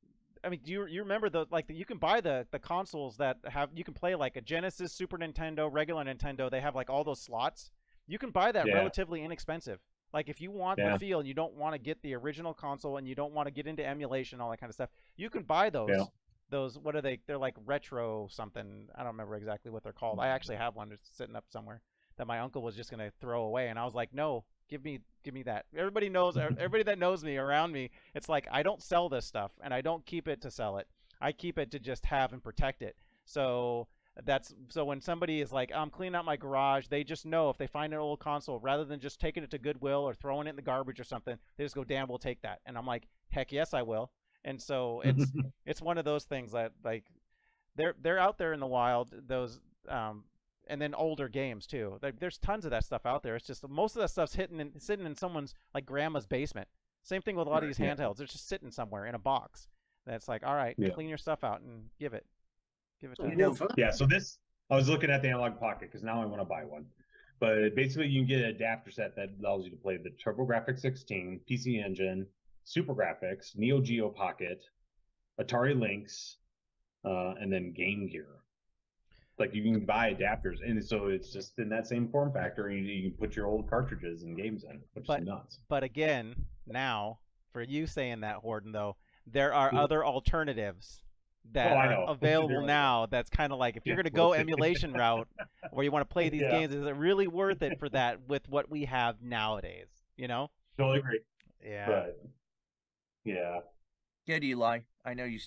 I mean, do you remember you can buy the consoles that you can play like a Genesis, Super Nintendo, regular Nintendo. They have like all those slots. You can buy that relatively inexpensive. Like if you want the feel and you don't want to get the original console and you don't want to get into emulation, all that kind of stuff, you can buy those. Yeah. Those, what are they? They're like retro something. I don't remember exactly what they're called. I actually have one that's sitting up somewhere that my uncle was just gonna throw away, and I was like, no, give me that. Everybody knows. Everybody that knows me around me, it's like I don't sell this stuff, and I don't keep it to sell it. I keep it to just have and protect it. So when somebody is like, I'm cleaning out my garage, they just know if they find an old console, rather than just taking it to Goodwill or throwing it in the garbage or something, they just go, Dan, we'll take that. And I'm like, heck yes, I will. And so it's one of those things that like they're out there in the wild. Those and then older games too. There's tons of that stuff out there. It's just most of that stuff's sitting in someone's like grandma's basement. Same thing with a lot of these handhelds. They're just sitting somewhere in a box. That's like, all right, clean your stuff out and give it to yeah. So I was looking at the Analog Pocket because now I want to buy one. But basically, you can get an adapter set that allows you to play the TurboGrafx 16, PC Engine, Super Graphics, Neo Geo Pocket, Atari Lynx, and then Game Gear. Like you can buy adapters, and so it's just in that same form factor. You can put your old cartridges and games in, which is nuts. But again, now for you saying that, Horton, though, there are other alternatives that are available now. That's kind of like if you're going to go emulation route, where you want to play these games, is it really worth it for that with what we have nowadays? You know? Totally agree. Yeah. But, yeah. Get Eli. I know you're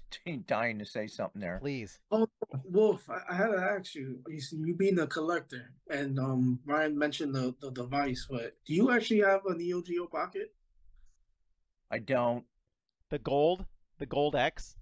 dying to say something there. Please. Oh, Wolf, I had to ask you. You being a collector, and Ryan mentioned the device, but do you actually have a Neo Geo Pocket? I don't. The gold X.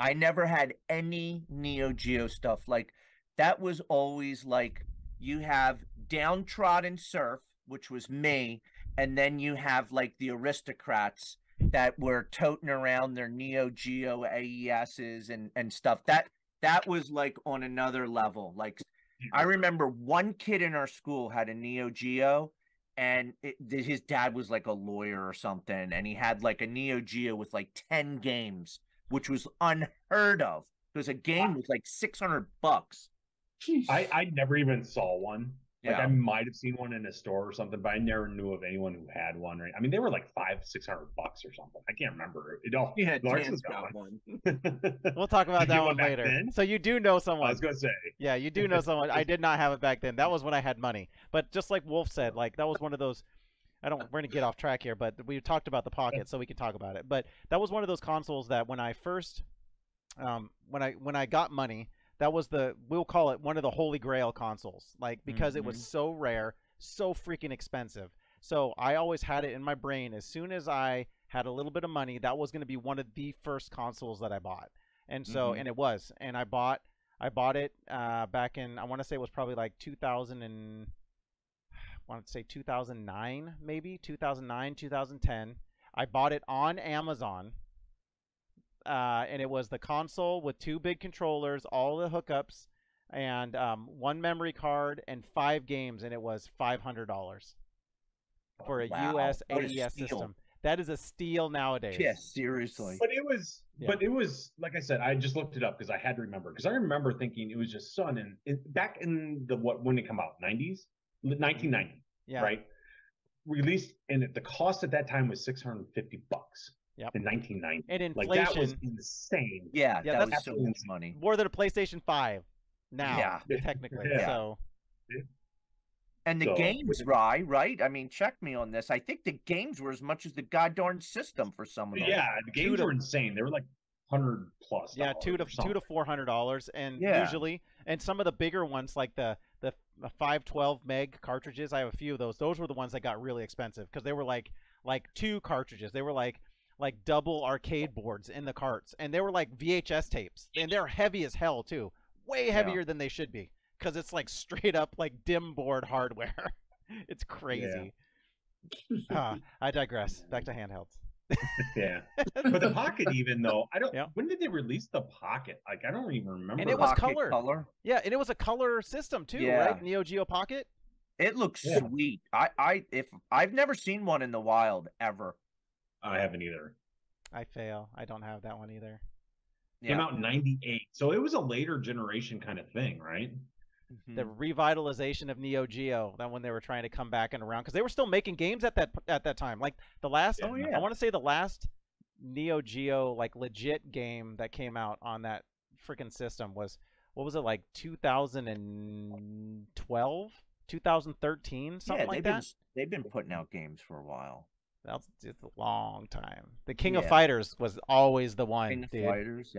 I never had any Neo Geo stuff. Like that was always like you have Downtrodden Surf, which was me, and then you have like the aristocrats that were toting around their Neo Geo AESs and stuff. That was like on another level. Like I remember one kid in our school had a Neo Geo, and his dad was like a lawyer or something, and he had like a Neo Geo with like 10 games, which was unheard of because a game was like $600. Jeez. I never even saw one. Like Yeah. I might have seen one in a store or something, but I never knew of anyone who had one. Right? I mean, they were like $500-600 or something. I can't remember. It all. Yeah, Lars Dan's has got one. We'll talk about Did you that get one back later. then? So you do know I someone. was gonna say. Yeah, you do know someone. I did not have it back then. That was when I had money. But just like Wolf said, like that was one of those. We're gonna get off track here, but we talked about the Pocket, so we can talk about it. But that was one of those consoles that when I first, when I got money, that was we'll call it one of the holy grail consoles, like because it was so rare, so freaking expensive. So I always had it in my brain. As soon as I had a little bit of money, that was going to be one of the first consoles that I bought. And so, and it was, and I bought it back in, I want to say it was probably like 2009, maybe 2009, 2010. I bought it on Amazon. And it was the console with 2 big controllers, all the hookups, and 1 memory card and 5 games, and it was $500 for a US AES system. That is a steal nowadays. Yes, seriously. But it was like I said, I just looked it up because I had to remember, because I remember thinking it was just back in when it come out, 1990, right? Released, and the cost at that time was $650. Yep. In 1990. And inflation. Like, that was insane. Yeah, that was that's so much money. More than a PlayStation 5 now, technically. Yeah. So. And the games, right? I mean, check me on this. I think the games were as much as the goddamn system for some of them. Yeah, the games were insane. They were like $100+. Yeah, $200 to $400, and usually, and some of the bigger ones like the 512 meg cartridges. I have a few of those. Those were the ones that got really expensive because they were like 2 cartridges. They were like double arcade boards in the carts, and they were like VHS tapes, and they're heavy as hell too, way heavier than they should be, because it's like straight up like dim board hardware. It's crazy. I digress. Back to handhelds. Yeah, but the Pocket, even though I don't, when did they release the Pocket? Like I don't even remember. And it was color. Yeah, and it was a color system too, right? Neo Geo Pocket. It looks sweet. I've never seen one in the wild ever. I haven't either. I fail. I don't have that one either. Came out in 98, so it was a later generation kind of thing, right? The revitalization of Neo Geo, that when they were trying to come back and around, because they were still making games at that time. Like the last, I want to say the last Neo Geo like legit game that came out on that freaking system was, what was it, like 2012, 2013, something like that. They've been putting out games for a while. It's a long time. The King of Fighters was always the one. King of Fighters,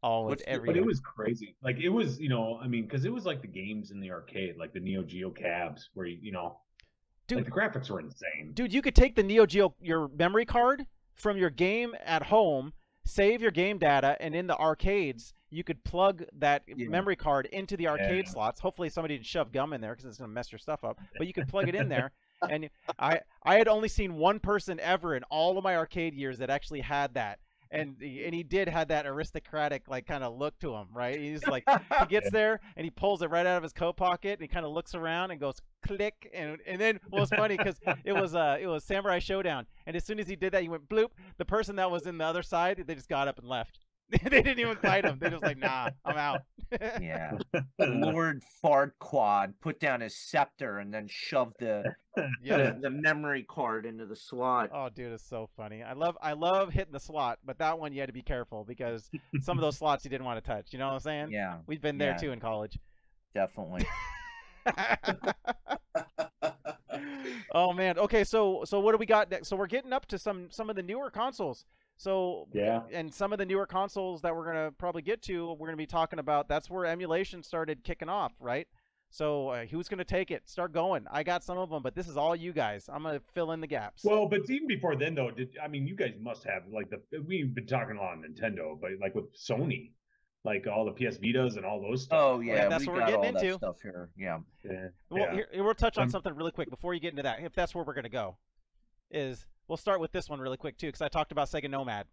always every. But it was crazy. Like it was, I mean, because it was like the games in the arcade, like the Neo Geo cabs, where dude, like the graphics were insane. Dude, you could take the Neo Geo, your memory card from your game at home, save your game data, and in the arcades, you could plug that memory card into the arcade slots. Hopefully, somebody didn't shove gum in there because it's gonna mess your stuff up. But you could plug it in there. And I had only seen one person ever in all of my arcade years that actually had that, and he did have that aristocratic like kind of look to him, right? He's like, he gets there and he pulls it right out of his coat pocket and he kind of looks around and goes click, and then it was funny because it was Samurai Showdown, and as soon as he did that, he went bloop. The person that was in the other side, they just got up and left. They didn't even fight him. They're just like, nah, I'm out. Yeah. Lord Fart Quad put down his scepter and then shoved the memory card into the slot. Oh, dude, it's so funny. I love hitting the slot, but that one you had to be careful because some of those slots you didn't want to touch. You know what I'm saying? Yeah. We've been there too in college. Definitely. Oh man. Okay, so what do we got next? So we're getting up to some of the newer consoles. So Yeah. and some of the newer consoles that we're gonna probably get to, we're gonna be talking about. That's where emulation started kicking off, right? So who's gonna take it? Start going. I got some of them, but this is all you guys. I'm gonna fill in the gaps. Well, but even before then, though, you guys must have like we've been talking a lot on Nintendo, but like with Sony, like all the PS Vitas and all those stuff. Oh yeah, that's we what we're got getting all into. that stuff here. Yeah. Well, here, we'll touch on something really quick before you get into that. If that's where we're gonna go, we'll start with this one really quick too, because I talked about Sega Nomad.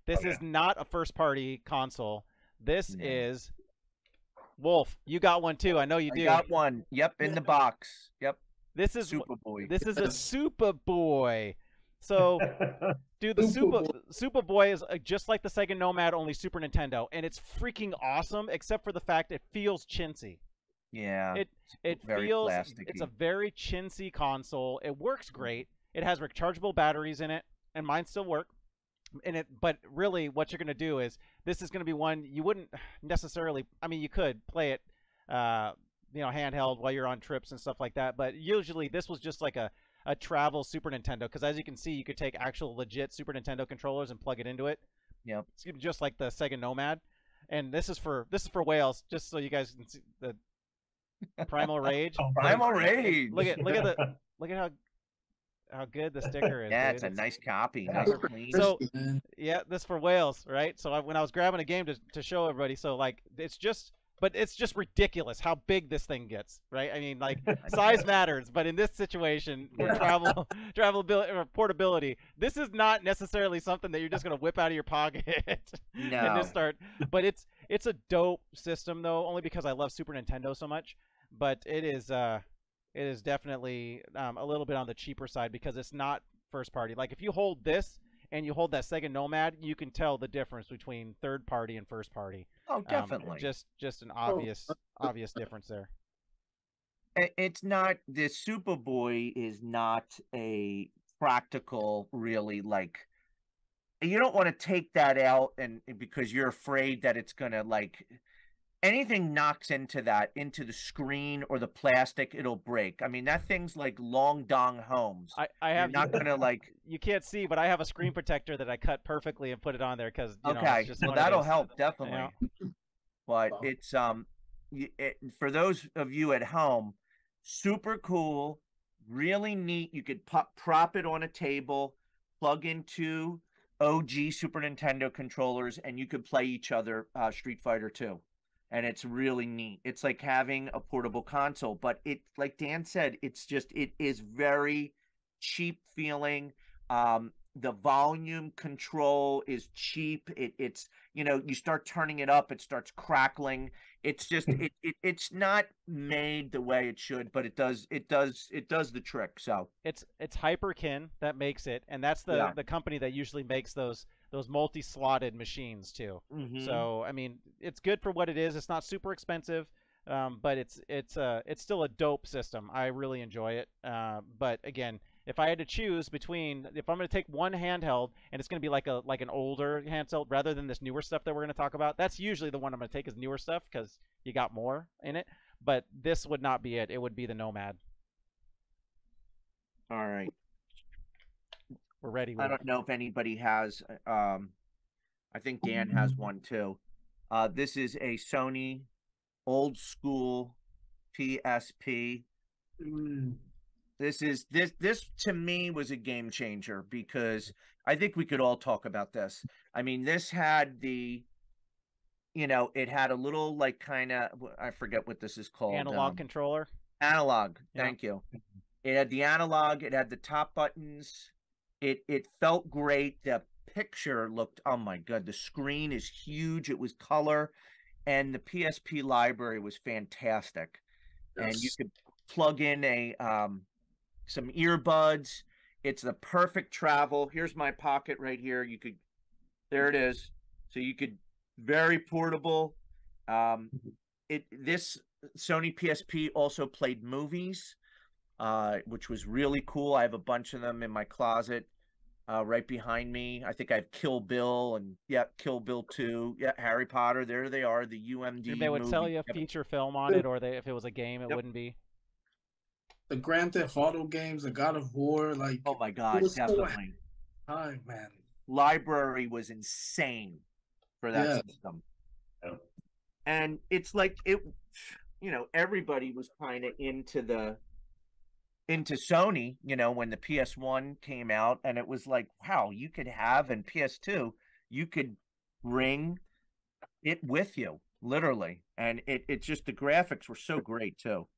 This is not a first-party console. This is Wolf. You got one too. I know you do. I got one. Yep, in the box. Yep. This is Superboy. This is a Superboy. So, dude, the Superboy is just like the Sega Nomad, only Super Nintendo, and it's freaking awesome. Except for the fact it feels chintzy. Yeah. It feels plasticky. It's a very chintzy console. It works great. It has rechargeable batteries in it, and mine still work. But really, what you're gonna do is this is gonna be one you wouldn't necessarily. I mean, you could play it, handheld while you're on trips and stuff like that. But usually, this was just like a travel Super Nintendo, because as you can see, you could take actual legit Super Nintendo controllers and plug it into it. Yep. It's just like the Sega Nomad, and this is for Wales, just so you guys can see the Primal Rage. Primal Rage. Look at how good the sticker is. Yeah, dude. it's a nice copy. Nice clean. So yeah, this for Wales, right? So when I was grabbing a game to show everybody, so like it's just ridiculous how big this thing gets, right? I mean, like size matters, but in this situation, for travelability or portability, this is not necessarily something that you're just gonna whip out of your pocket and just start. But it's a dope system though, only because I love Super Nintendo so much. But it is definitely a little bit on the cheaper side because it's not first party. Like if you hold this and you hold that Sega Nomad, you can tell the difference between third party and first party. Oh, definitely. Just an obvious difference there. It's not, the Superboy is not a practical, really, like, you don't want to take that out and because you're afraid that it's gonna, like, anything knocks into the screen or the plastic, it'll break. I mean, that thing's like Long Dong Holmes. I have You're not gonna like. You can't see, but I have a screen protector that I cut perfectly and put it on there because okay, well that'll help definitely. You know? But it's for those of you at home, super cool, really neat. You could prop it on a table, plug into OG Super Nintendo controllers, and you could play each other Street Fighter 2. And it's really neat. It's like having a portable console, but it, like Dan said, it is very cheap feeling. The volume control is cheap. It's you start turning it up, it starts crackling. It's just it's not made the way it should, but it does the trick. So it's Hyperkin that makes it, and that's the company that usually makes those multi-slotted machines too. So I mean, it's good for what it is. It's not super expensive, but it's still a dope system. I really enjoy it. But again, if I had to choose between, if I'm going to take one handheld and it's going to be like an older handheld rather than this newer stuff that we're going to talk about, that's usually the one I'm going to take is newer stuff because you got more in it. But this would not be it. It would be the Nomad. All right. We're ready. I don't know if anybody has. I think Dan has one too. This is a Sony old school PSP. This to me was a game changer because I think we could all talk about this. I mean, this had it had a little like kind of, I forget what this is called. Analog controller. Analog. Thank you. It had the analog. It had the top buttons. It felt great. The picture looked, oh my God, the screen is huge. It was color, and the PSP library was fantastic. Yes. And you could plug in some earbuds. It's the perfect travel. Here's my pocket right here. There it is. So you could very portable. This Sony PSP also played movies, which was really cool. I have a bunch of them in my closet, right behind me. I think I have Kill Bill and Kill Bill 2. Yeah, Harry Potter. There they are. The UMD. If they would movie. sell you a feature film on it, or if it was a game, it wouldn't be. The Grand Theft Auto games, the God of War, like Oh my God, definitely. Time, man. Library was insane for that system. Oh. And it's like everybody was kind of into Sony, when the PS1 came out, and it was like, wow, you could have, and PS2, you could bring it with you, literally. And it just, the graphics were so great too.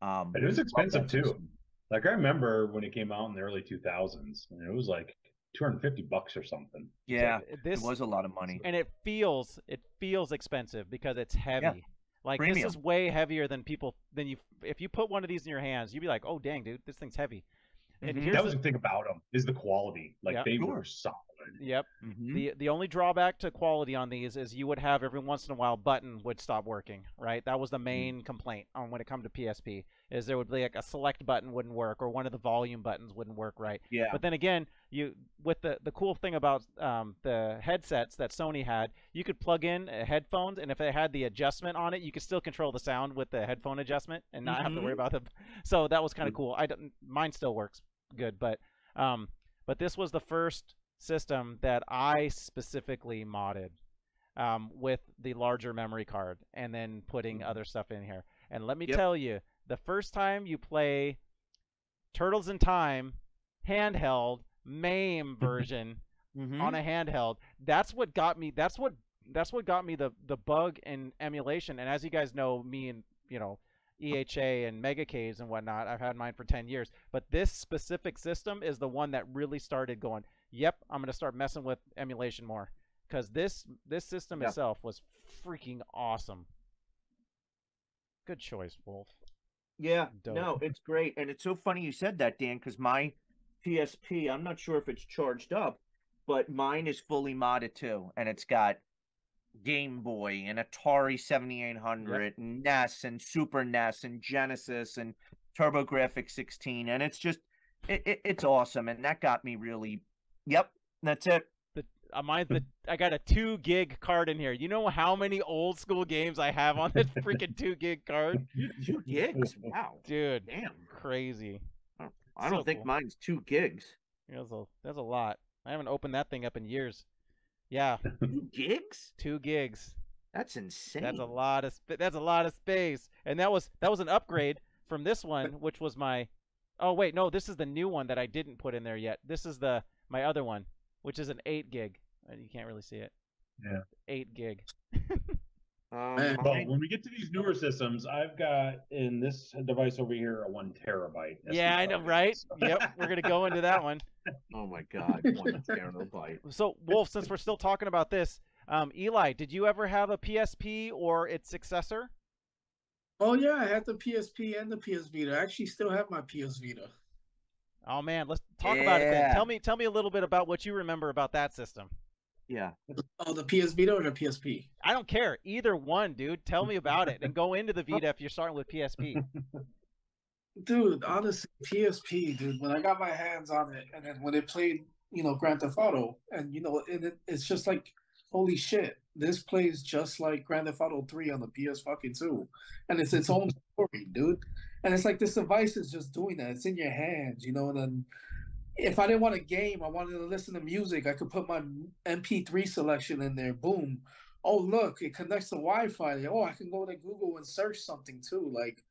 It was expensive too. Like I remember when it came out in the early 2000s, and it was like $250 or something. Yeah, it was a lot of money. And it feels expensive because it's heavy. Yeah. Like Premium. This is way heavier than if you put one of these in your hands, you'd be like, oh dang, dude, this thing's heavy. And Mhm. That was the thing about them, is the quality. Like Yep. they Sure. were solid. Yep. Mhm. The only drawback to quality on these is you would have every once in a while button would stop working, right? That was the main complaint on when it come to PSP, is there would be like a select button wouldn't work, or one of the volume buttons wouldn't work right. Yeah. But then again, with the cool thing about the headsets that Sony had, you could plug in headphones, and if they had the adjustment on it, you could still control the sound with the headphone adjustment and not have to worry about them. So that was kind of cool. Mine still works good, but this was the first system that I specifically modded with the larger memory card, and then putting other stuff in here. And let me tell you, the first time you play Turtles in Time handheld MAME version on a handheld, that's what got me. That's what got me the bug in emulation. And as you guys know, me and EHA and Mega Caves and whatnot, I've had mine for 10 years. But this specific system is the one that really started going, yep, I'm going to start messing with emulation more. Because this system itself was freaking awesome. Good choice, Wolf. Yeah, Dope. no, it's great. And it's so funny you said that, Dan, because my PSP, I'm not sure if it's charged up, but mine is fully modded too. And it's got Game Boy and Atari 7800 and NES and Super NES and Genesis and TurboGrafx 16. And it's just, it's awesome. And that got me really, that's it. I got a 2 gig card in here. You know how many old school games I have on this freaking 2 gig card? 2 gigs? Wow. Dude. Damn. Crazy. I don't think mine's 2 gigs. That's a lot. I haven't opened that thing up in years. Yeah. 2 gigs? 2 gigs. That's insane. That's a lot of space. And that was an upgrade from this one, which was my. Oh wait, no, this is the new one that I didn't put in there yet. This is my other one, which is an 8 gig. You can't really see it. Yeah. 8 gig. But when we get to these newer systems, I've got in this device over here a 1 terabyte. Yeah, I know, right? Yep, we're gonna go into that one. Oh my God, 1 terabyte. So, Wolf, since we're still talking about this, Eli, did you ever have a PSP or its successor? Oh yeah, I had the PSP and the PS Vita. I actually still have my PS Vita. Oh man, let's talk about it then. Tell me a little bit about what you remember about that system. Yeah. Oh, the PS Vita or the PSP? I don't care. Either one, dude. Tell me about it. And go into the Vita if you're starting with PSP. Dude, honestly, PSP, dude, when I got my hands on it, and then when it played, Grand Theft Auto, and, it's just like, holy shit, this plays just like Grand Theft Auto 3 on the PS2. And it's its own story, dude. And it's like this device is just doing that. It's in your hands, and then if I didn't want a game, I wanted to listen to music, I could put my MP3 selection in there. Boom. Oh, look, it connects to Wi-Fi. Oh, I can go to Google and search something too. Like,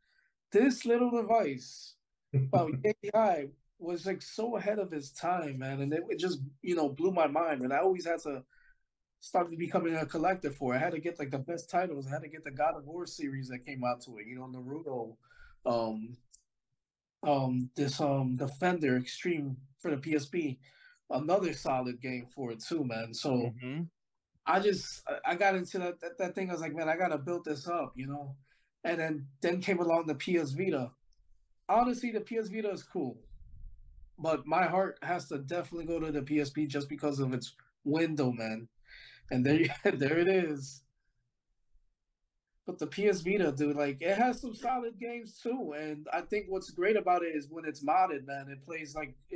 this little device, well, AI was like so ahead of its time, man. And it just, blew my mind. And I always had to start becoming a collector for it. I had to get like the best titles. I had to get the God of War series that came out to it. Naruto, Defender Extreme for the PSP, another solid game for it too, man. So I got into that thing. I was like, man, I gotta build this up, and then came along the PS Vita. Honestly, the PS Vita is cool, but my heart has to definitely go to the PSP just because of its window, man. And there, there it is. But the PS Vita, dude, like it has some solid games too. And I think what's great about it is when it's modded, man, it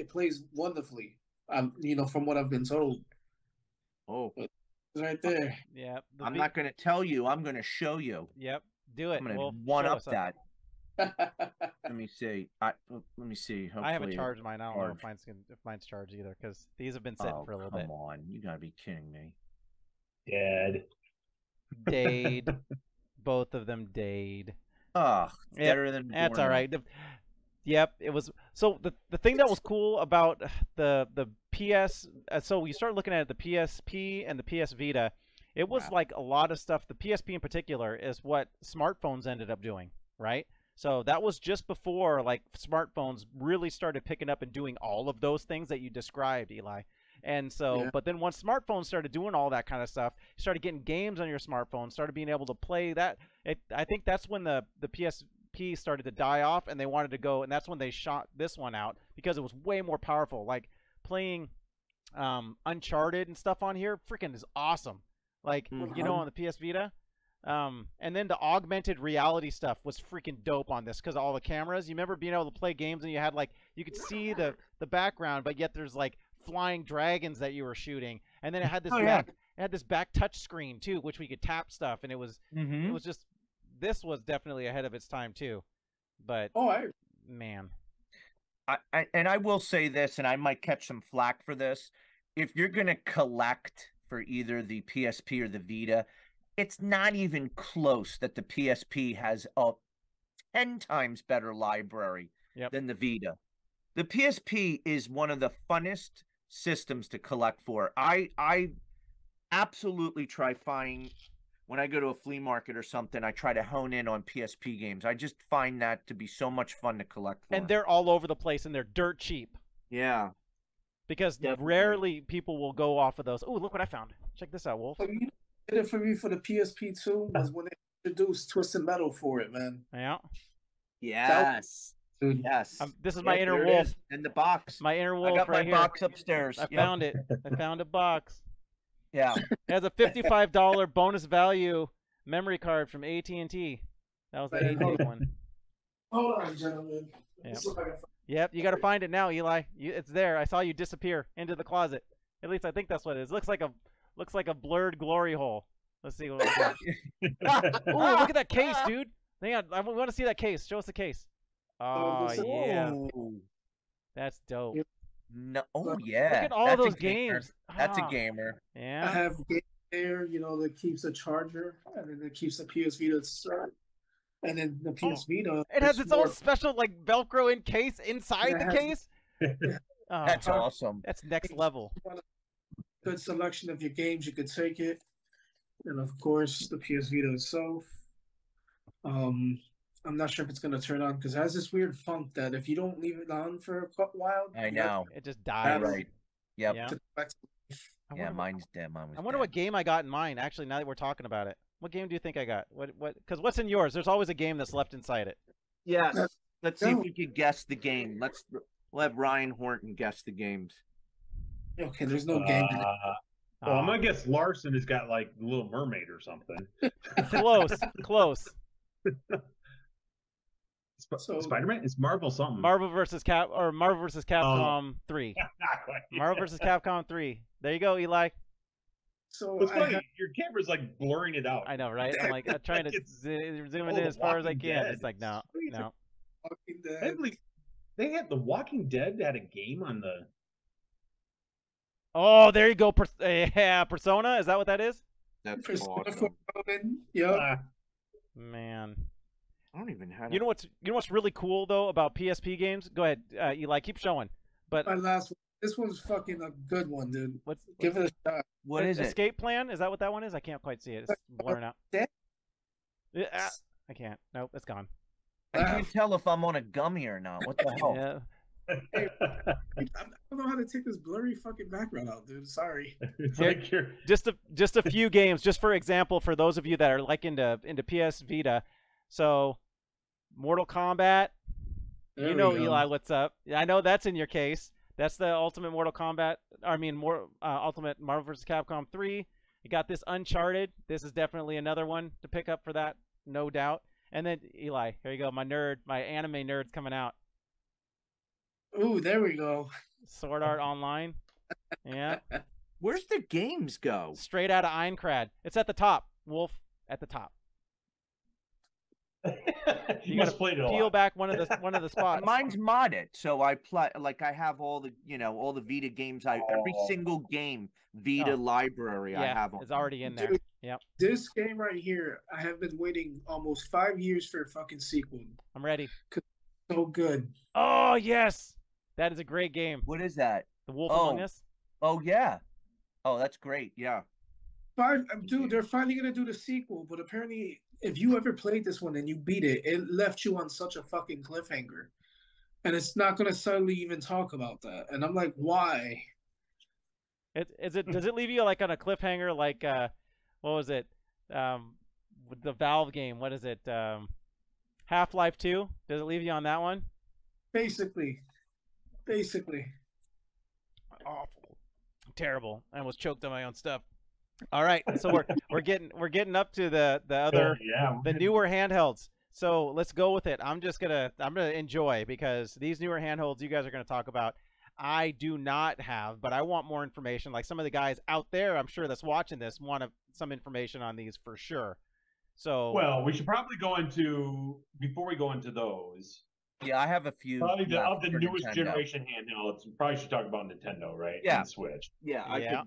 plays wonderfully. From what I've been told. Oh, It's right there. Yeah. I'm not going to tell you. I'm going to show you. Yep. Do it. I'm going to Wolf, one show up us that. Let me see. Let me see. I haven't Hopefully charged mine. I don't know charged. if mine's charged either, because these have been sitting Oh, for a little come bit. on. You got to be kidding me. Dead. Dade. Both of them dade. Oh, Yep, better than that's Borno. all right. Yep, it was. So the thing that was cool about the PS, so you start looking at it, the PSP and the PS Vita, it was Wow. like a lot of stuff. The PSP in particular is what smartphones ended up doing, right? So that was just before like smartphones really started picking up and doing all of those things that you described, Eli. And so, Yeah. but then once smartphones started doing all that kind of stuff, you started getting games on your smartphone, started being able to play that. I think that's when the PSP started to die off, and they wanted to go, and that's when they shot this one out because it was way more powerful. Like playing Uncharted and stuff on here, freaking is awesome. Like on the PS Vita. And then the augmented reality stuff was freaking dope on this because all the cameras. You remember being able to play games and you had like you could see the background, but yet there's like flying dragons that you were shooting, and then it had this back touch screen too, which we could tap stuff, and it was just this was definitely ahead of its time too. But man, I will say this, and I might catch some flack for this. If you're gonna collect for either the PSP or the Vita, it's not even close that the PSP has a 10 times better library than the Vita. The PSP is one of the funnest systems to collect for. I absolutely try when I go to a flea market or something, I try to hone in on PSP games. I just find that to be so much fun to collect for. And they're all over the place, and they're dirt cheap. Yeah. Because rarely people will go off of those. Oh, look what I found. Check this out, Wolf. You did it for me for the PSP too was when they introduced Twisted Metal for it, man. Yeah. Yes. Dude. Yes. This is my inner there it Wolf. is, in the box. My inner Wolf I got right my here. box upstairs. I found it. I found a box. Yeah. It has a $55 bonus value memory card from AT&T. That was the AT one. Hold on, gentlemen. Yep. Yep, you got to find it now, Eli. It's there. I saw you disappear into the closet. At least I think that's what it is. Looks like a blurred glory hole. Let's see what we got. Oh, look at that case, dude. Hang on, I want to see that case. Show us the case. Oh yeah, that's dope. No, yeah. Look at all That's those a gamer. games. That's a gamer. Yeah. I have game there, that keeps a charger, and then it keeps the PS Vita start. And then the PS Vita. It has its own special like Velcro in case inside the case. Oh, That's awesome. That's next level. Good selection of your games. You could take it, and of course the PS Vita itself. I'm not sure if it's gonna turn on because it has this weird funk that if you don't leave it on for a while, I know. It just dies. Right. Yep. Yeah. Yeah, mine's dead. Mine was I wonder dead. what game I got in mine. Actually, now that we're talking about it, what game do you think I got? What? Because what's in yours? There's always a game that's left inside it. Yes. Let's see if we can guess the game. We'll have Ryan Horton guess the games. Okay, there's no game in it. Well, I'm gonna guess Larson has got like the Little Mermaid or something. Close. Spider-Man? It's Marvel something. Marvel versus Capcom 3. Not quite. Marvel versus Capcom 3. There you go, Eli. So It's funny. Your camera's like blurring it out. I know, right? I'm like I'm trying to zoom in as far as I can. It's like no. I believe they had The Walking Dead had a game on the. Oh, there you go. Yeah, Persona. Is that what that is? That's Persona awesome. 4, yeah. Man. I don't even have. You know what's really cool though about PSP games? Go ahead, Eli. Keep showing. But My last one. This one's fucking a good one, dude. Give what's it a shot. What is it? Escape Plan? Is that what that one is? I can't quite see it. It's blurring out. I can't. Nope, it's gone. I can't tell if I'm on a gummy or not. What the hell? Yeah. I don't know how to take this blurry fucking background out, dude. Sorry. It's like you're Just a few games, just for example, for those of you that are like into PS Vita. So, Mortal Kombat. There You know, we go. Eli, what's up? I know that's in your case. That's the Ultimate Mortal Kombat. I mean, more Ultimate Marvel vs. Capcom 3. You got this Uncharted. This is definitely another one to pick up for that, no doubt. And then Eli, here you go. My anime nerd's coming out. Ooh, there we go. Sword Art Online. Yeah. Where's the games go? Straight out of Aincrad. It's at the top. Wolf at the top. You must play it a peel lot. back one of the spots. Mine's modded, so I play like I have all the all the Vita games. Every single game Vita library I have on. It's already in there. Dude, yep. This game right here, I have been waiting almost 5 years for a fucking sequel. I'm ready. So good. Oh yes, that is a great game. What is that? The Wolf Among Us. Oh yeah. Oh, that's great. Yeah. Dude, they're finally gonna do the sequel, but apparently, if you ever played this one and you beat it, it left you on such a fucking cliffhanger, and it's not gonna suddenly even talk about that. And I'm like, why? Does it leave you like on a cliffhanger? Like what was it? With the Valve game. What is it? Half-Life 2. Does it leave you on that one? Basically. Awful. Terrible. I almost choked on my own stuff. All right, so we're getting up to the other the newer handhelds. So let's go with it. I'm gonna enjoy, because these newer handhelds you guys are gonna talk about, I do not have, but I want more information. Like some of the guys out there, I'm sure that's watching this want some information on these for sure. So well, we should probably go into before we go into those. Yeah, I have a few. Probably of the newest Nintendo. generation handhelds. We probably should talk about Nintendo, right? Yeah. And Switch. Yeah,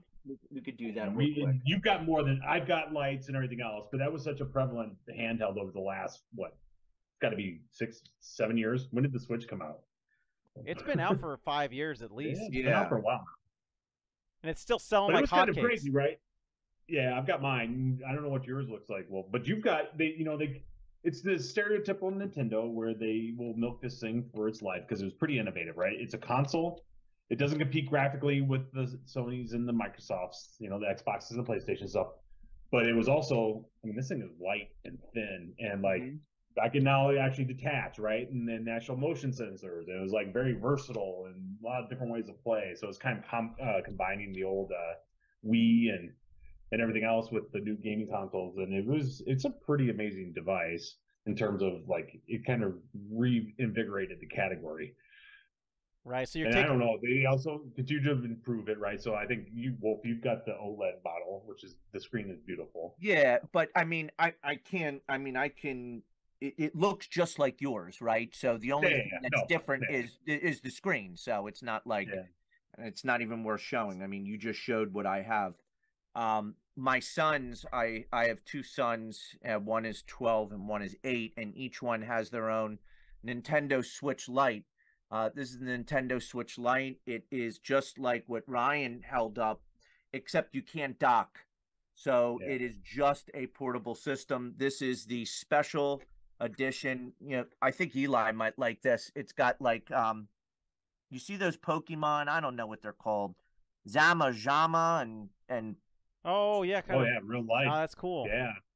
we could do that. Real quick. You've got more than I've got lights and everything else, but that was such a prevalent handheld over the last It's got to be 6-7 years. When did the Switch come out? it's been out for 5 years at least, It's been out for a while. and it's still selling But like it was kind of hotcakes. crazy, right? Yeah, I've got mine. I don't know what yours looks like. Well, but you've got it's the stereotypical Nintendo where they will milk this thing for its life because it was pretty innovative, right? It's a console. It doesn't compete graphically with the Sonys and the Microsofts, the Xboxes and the PlayStation stuff. But it was also, this thing is light and thin, and I can now actually detach, right? And then actual motion sensors. It was like very versatile and a lot of different ways to play. So it's kind of combining the old Wii and everything else with the new gaming consoles, and it's a pretty amazing device in terms of it kind of reinvigorated the category. Right. So I don't know, they also continue to improve it, right? So I think you've got the OLED model, which is the screen is beautiful. Yeah, but I can. It looks just like yours, right? So the only thing that's different is the screen. So it's not it's not even worth showing. You just showed what I have. My sons, I have two sons. One is 12 and one is 8, and each one has their own Nintendo Switch Lite. This is the Nintendo Switch Lite. It is just like what Ryan held up, except you can't dock. So it is just a portable system. This is the special edition. I think Eli might like this. It's got you see those Pokemon? I don't know what they're called. Jama and oh yeah, real life. Oh, that's cool.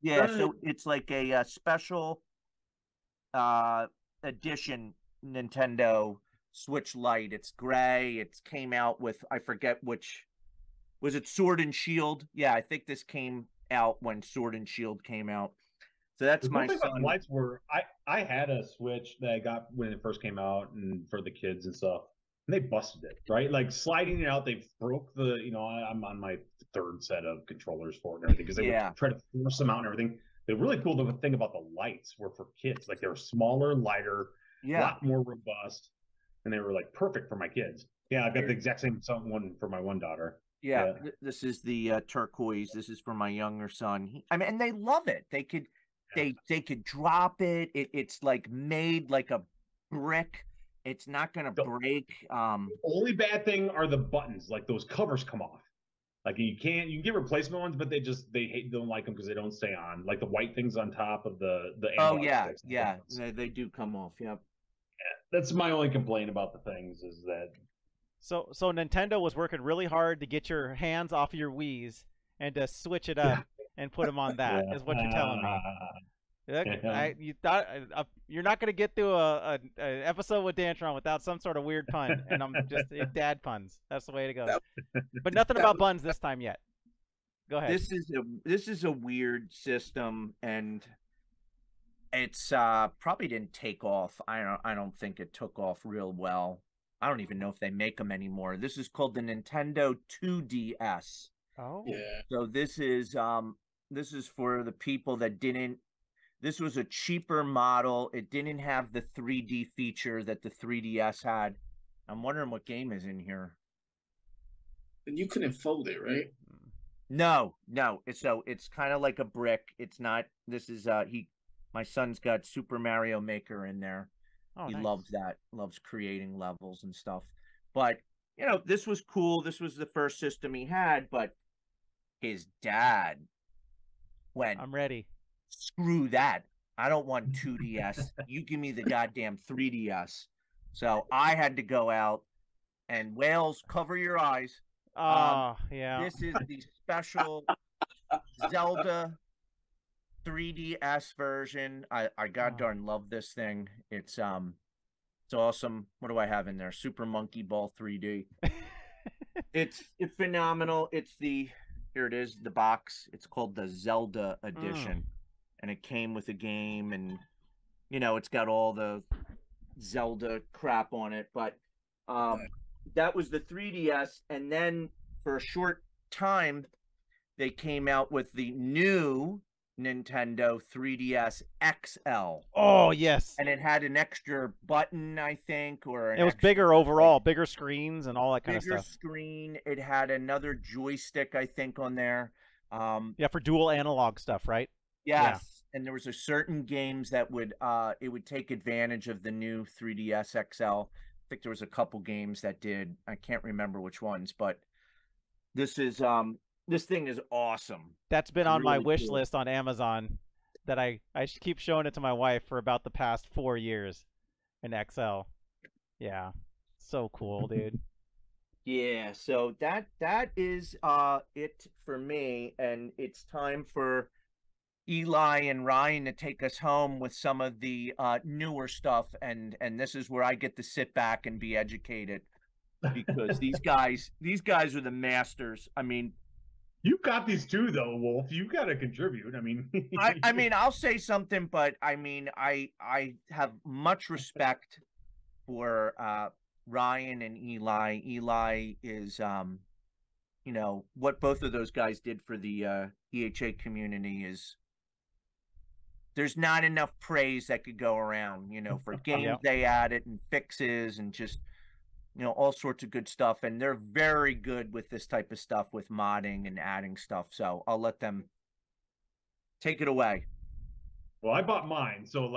Yeah. So it's like a special edition Nintendo Switch Lite. It's gray. It came out with, I forget which, was it Sword and Shield? Yeah, I think this came out when Sword and Shield came out. So that's my son. Lights were I had a Switch that I got when it first came out and for the kids and stuff. And they busted it, right? Like sliding it out, they broke the, I'm on my third set of controllers for it and everything because they would try to force them out and everything. The really cool thing about the lights were for kids. Like they were smaller, lighter, a lot more robust, and they were perfect for my kids. Yeah, I've got the exact same one for my one daughter. Yeah, this is the turquoise. This is for my younger son. And they love it. They could drop it. It's made like a brick. It's not gonna break. The only bad thing are the buttons. Those covers come off. You can get replacement ones, but they don't like them because they don't stay on. The white things on top of the they do come off. Yep. Yeah, that's my only complaint about the things is that. So Nintendo was working really hard to get your hands off of your Wii's and to switch it up and put them on that. Is what you're telling me. You thought you're not gonna get through a episode with Dantron without some sort of weird pun, and I'm just dad puns. That's the way to go. But nothing about buns this time yet. Go ahead. This is a weird system, and it's probably didn't take off. I don't think it took off real well. I don't even know if they make them anymore. This is called the Nintendo 2DS. Oh. Yeah. So this is for the people that didn't. This was a cheaper model. It didn't have the 3D feature that the 3DS had. I'm wondering what game is in here. And you couldn't fold it, right? No. It's kind of like a brick. It's not. This is my son's got Super Mario Maker in there. Oh, he nice. loves that. Loves creating levels and stuff. But this was cool. This was the first system he had. But his dad went, I'm ready. Screw that. I don't want 2DS. You give me the goddamn 3DS. So I had to go out and Wales, cover your eyes. Oh, yeah. This is the special Zelda 3DS version. I god darn love this thing. It's awesome. What do I have in there? Super Monkey Ball 3D. It's phenomenal. Here it is, the box. It's called the Zelda edition. And it came with a game, and it's got all the Zelda crap on it. But that was the 3DS, and then for a short time they came out with the new Nintendo 3DS XL. Oh, yes. And it had an extra button, I think, or it was bigger overall, bigger screens and all that kind of bigger stuff. screen. It had another joystick, I think, on there. Yeah, for dual analog stuff, right? Yes. Yeah. And there was a certain games that would take advantage of the new 3DS XL. I think there was a couple games that did. I can't remember which ones, but this thing is awesome. That's been on my wish cool. list on Amazon that I keep showing it to my wife for about the past 4 years. An XL. Yeah. So cool, dude. Yeah, so that is it for me, and it's time for Eli and Ryan to take us home with some of the newer stuff, and this is where I get to sit back and be educated, because these guys are the masters. I mean, you got these too, though, Wolf. You got to contribute. I mean, I mean, I'll say something, but I mean, I have much respect for Ryan and Eli. Eli is what both of those guys did for the EHA community is. There's not enough praise that could go around, for games they added and fixes and just, all sorts of good stuff. And they're very good with this type of stuff, with modding and adding stuff. So I'll let them take it away. Well, I bought mine. So,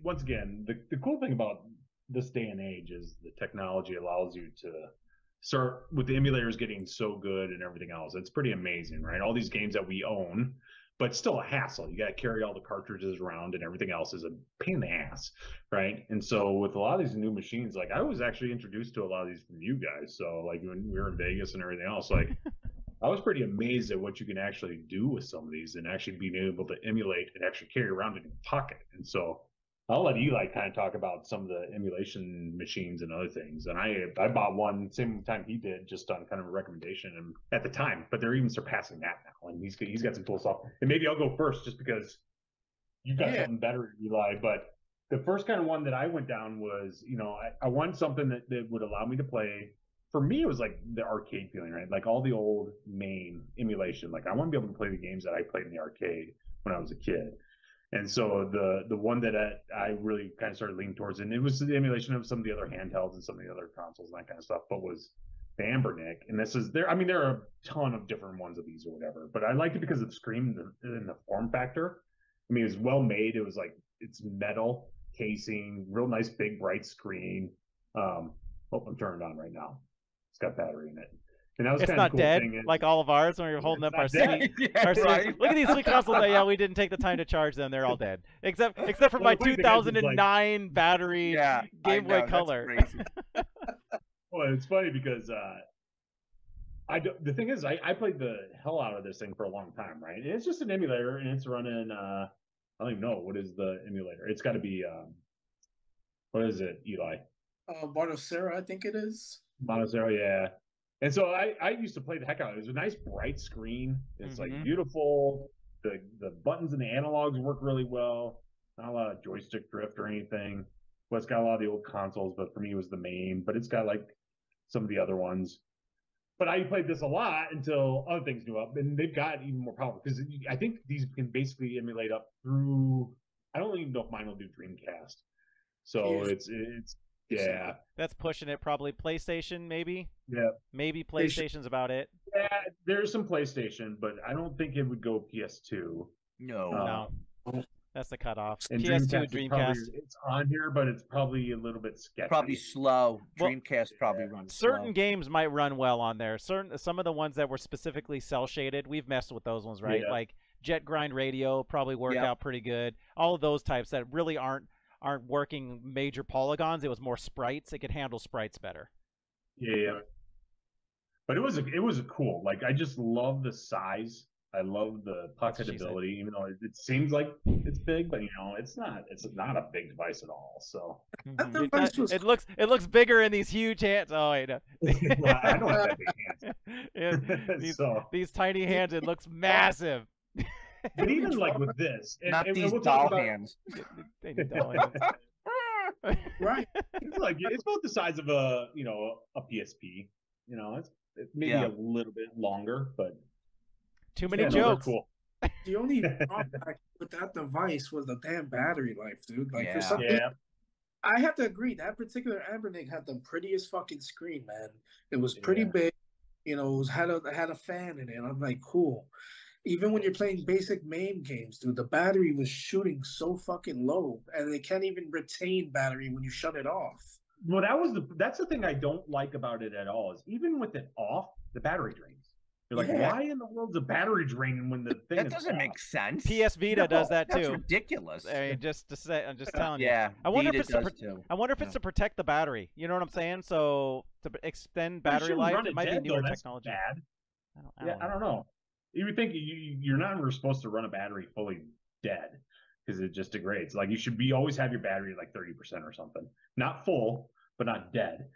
once again, the cool thing about this day and age is the technology allows you to start with the emulators getting so good and everything else. It's pretty amazing, right? All these games that we own, but still a hassle. You got to carry all the cartridges around, and everything else is a pain in the ass, right? And so with a lot of these new machines, I was actually introduced to a lot of these from you guys. So when we were in Vegas and everything else, I was pretty amazed at what you can actually do with some of these, and actually being able to emulate and actually carry around in your pocket. And so I'll let Eli kind of talk about some of the emulation machines and other things. And I bought one same time he did, just on kind of a recommendation and at the time, but they're even surpassing that now. And he's got some cool stuff. And maybe I'll go first just because you've got something better, Eli. But the first kind of one that I went down was, I wanted something that would allow me to play. For me, it was like the arcade feeling, right? All the old main emulation. I want to be able to play the games that I played in the arcade when I was a kid. And so the one that I really kind of started leaning towards, and it was the emulation of some of the other handhelds and some of the other consoles and that kind of stuff, but was the Ambernick. And this is there. I mean, there are a ton of different ones of these or whatever, but I liked it because of the screen and the form factor. I mean, it was well made. It was it's metal casing, real nice big bright screen. I'm turning it on right now. It's got battery in it. And that was it's kind of not cool dead thing. like all of ours when we were holding up our Right. Look at these sweet consoles. Yeah, we didn't take the time to charge them. They're all dead, except for my 2009 battery Game Boy Color. Well, it's funny because the thing is, I played the hell out of this thing for a long time, right? And it's just an emulator, and it's running I don't even know what is the emulator. It's got to be what is it, Eli? Bartosera, I think it is. Monozero, yeah. And so I used to play the heck out of it. It was a nice bright screen. It's like beautiful. The buttons and the analogs work really well. Not a lot of joystick drift or anything. Well, it's got a lot of the old consoles, but for me it was the main. But it's got like some of the other ones. But I played this a lot until other things grew up, and they've got even more powerful because I think these can basically emulate up through. I don't even know if mine will do Dreamcast. So it's yeah. That's pushing it. Probably PlayStation, maybe. Yeah. Maybe PlayStation's about it. Yeah, there's some PlayStation, but I don't think it would go PS2. No. No. That's the cutoff. And PS2, Dreamcast. It's on here, but it's probably a little bit sketchy. Probably slow. Well, Dreamcast probably runs certain slow. games might run well on there. Some of the ones that were specifically cell shaded, we've messed with those ones, right? Yeah. Like Jet Grind Radio probably work out pretty good. All of those types that really aren't working major polygons. It was more sprites. It could handle sprites better. Yeah. But it was a cool. Like I just love the size. I love the pocketability, even though it seems like it's big, but it's not. It's not a big device at all. So it looks bigger in these huge hands. Oh wait, no. Well, I don't have that big hands. These tiny hands, it looks massive. But even like with this, these doll hands. Right. It's about the size of a PSP. It's maybe a little bit longer, but too many jokes. Cool. The only drawback with that device was the damn battery life, dude. Like for something, I have to agree that particular Ambernick had the prettiest fucking screen, man. It was pretty big, it had a fan in it. I'm like, cool. Even when you're playing basic MAME games, dude, the battery was shooting so fucking low, and they can't even retain battery when you shut it off. Well, that's the thing I don't like about it at all. Is even with it off, the battery drains. You're like, why in the world's a battery draining when the thing that doesn't make sense? PS Vita does that too. That's ridiculous. I mean, just to say, I'm just telling you. Yeah, I wonder Vita I wonder if it's to protect the battery. You know what I'm saying? So to extend battery life, it might be newer technology. Bad. I don't know. You would think you're not ever supposed to run a battery fully dead because it just degrades. Like you should always have your battery like 30% or something, not full, but not dead.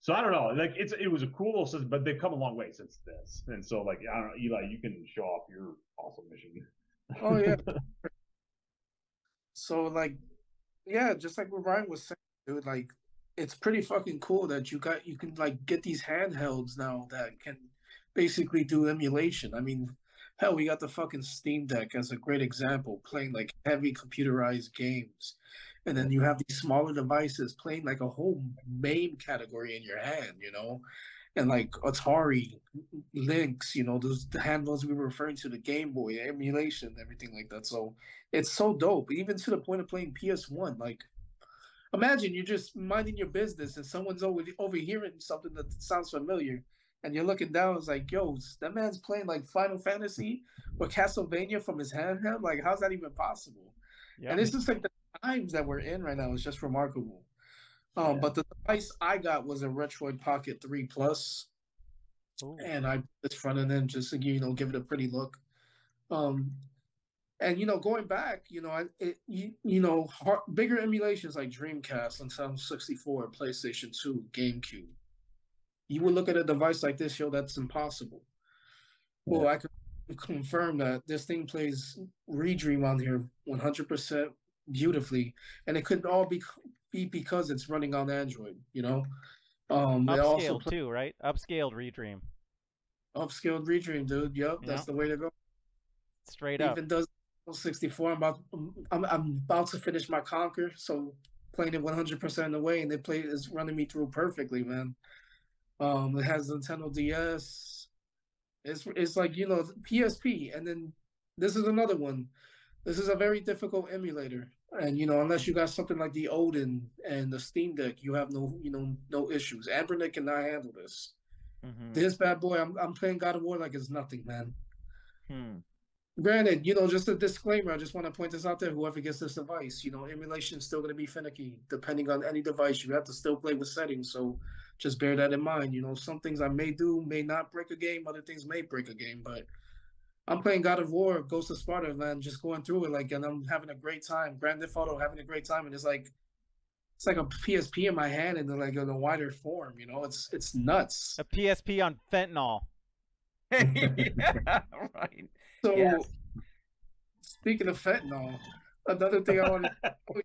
So I don't know. Like it was a cool little system, but they've come a long way since this. And so like I don't know, Eli, you can show off your awesome machine. Oh yeah. So like, yeah, just like what Ryan was saying, dude. Like, it's pretty fucking cool that you can like get these handhelds now that can basically do emulation. I mean, hell, we got the fucking Steam Deck as a great example, playing like heavy computerized games. And then you have these smaller devices playing like a whole MAME category in your hand, and like Atari, Lynx, those the handhelds we were referring to, the Game Boy, emulation, everything like that. So it's so dope, even to the point of playing PS1. Like, imagine you're just minding your business and someone's overhearing something that sounds familiar, and you're looking down. It's like, yo, that man's playing like Final Fantasy or Castlevania from his handheld. Like, how's that even possible? Yeah. And it's just like the times that we're in right now is just remarkable. But the device I got was a Retroid Pocket 3 Plus. Ooh. And I put this front end in just to give it a pretty look. And going back, bigger emulations like Dreamcast, Nintendo 64, PlayStation 2, GameCube. You would look at a device like this, that's impossible. Yeah. Well, I can confirm that this thing plays Redream on here 100% beautifully, and it could all be because it's running on Android. Upscaled too, right? Upscaled Redream. Upscaled Redream, dude. Yep, that's the way to go. Straight up. Even does 64. I'm about to finish my Conquer, so playing it 100% of the way, and it's running me through perfectly, man. It has Nintendo DS. It's like PSP, and then this is another one. This is a very difficult emulator, and unless you got something like the Odin and the Steam Deck, you have no issues. Ambernick cannot handle this. Mm-hmm. This bad boy, I'm playing God of War like it's nothing, man. Granted, just a disclaimer. I just want to point this out there. Whoever gets this device, emulation is still going to be finicky. Depending on any device, you have to still play with settings. So just bear that in mind. Some things I may do may not break a game. Other things may break a game. But I'm playing God of War, Ghost of Sparta, man, just going through it like, and I'm having a great time. Grand Theft Auto, having a great time, and it's like a PSP in my hand, and like in a wider form. You know, it's nuts. A PSP on fentanyl. Yeah, right. So, Yes. speaking of fentanyl, another thing I want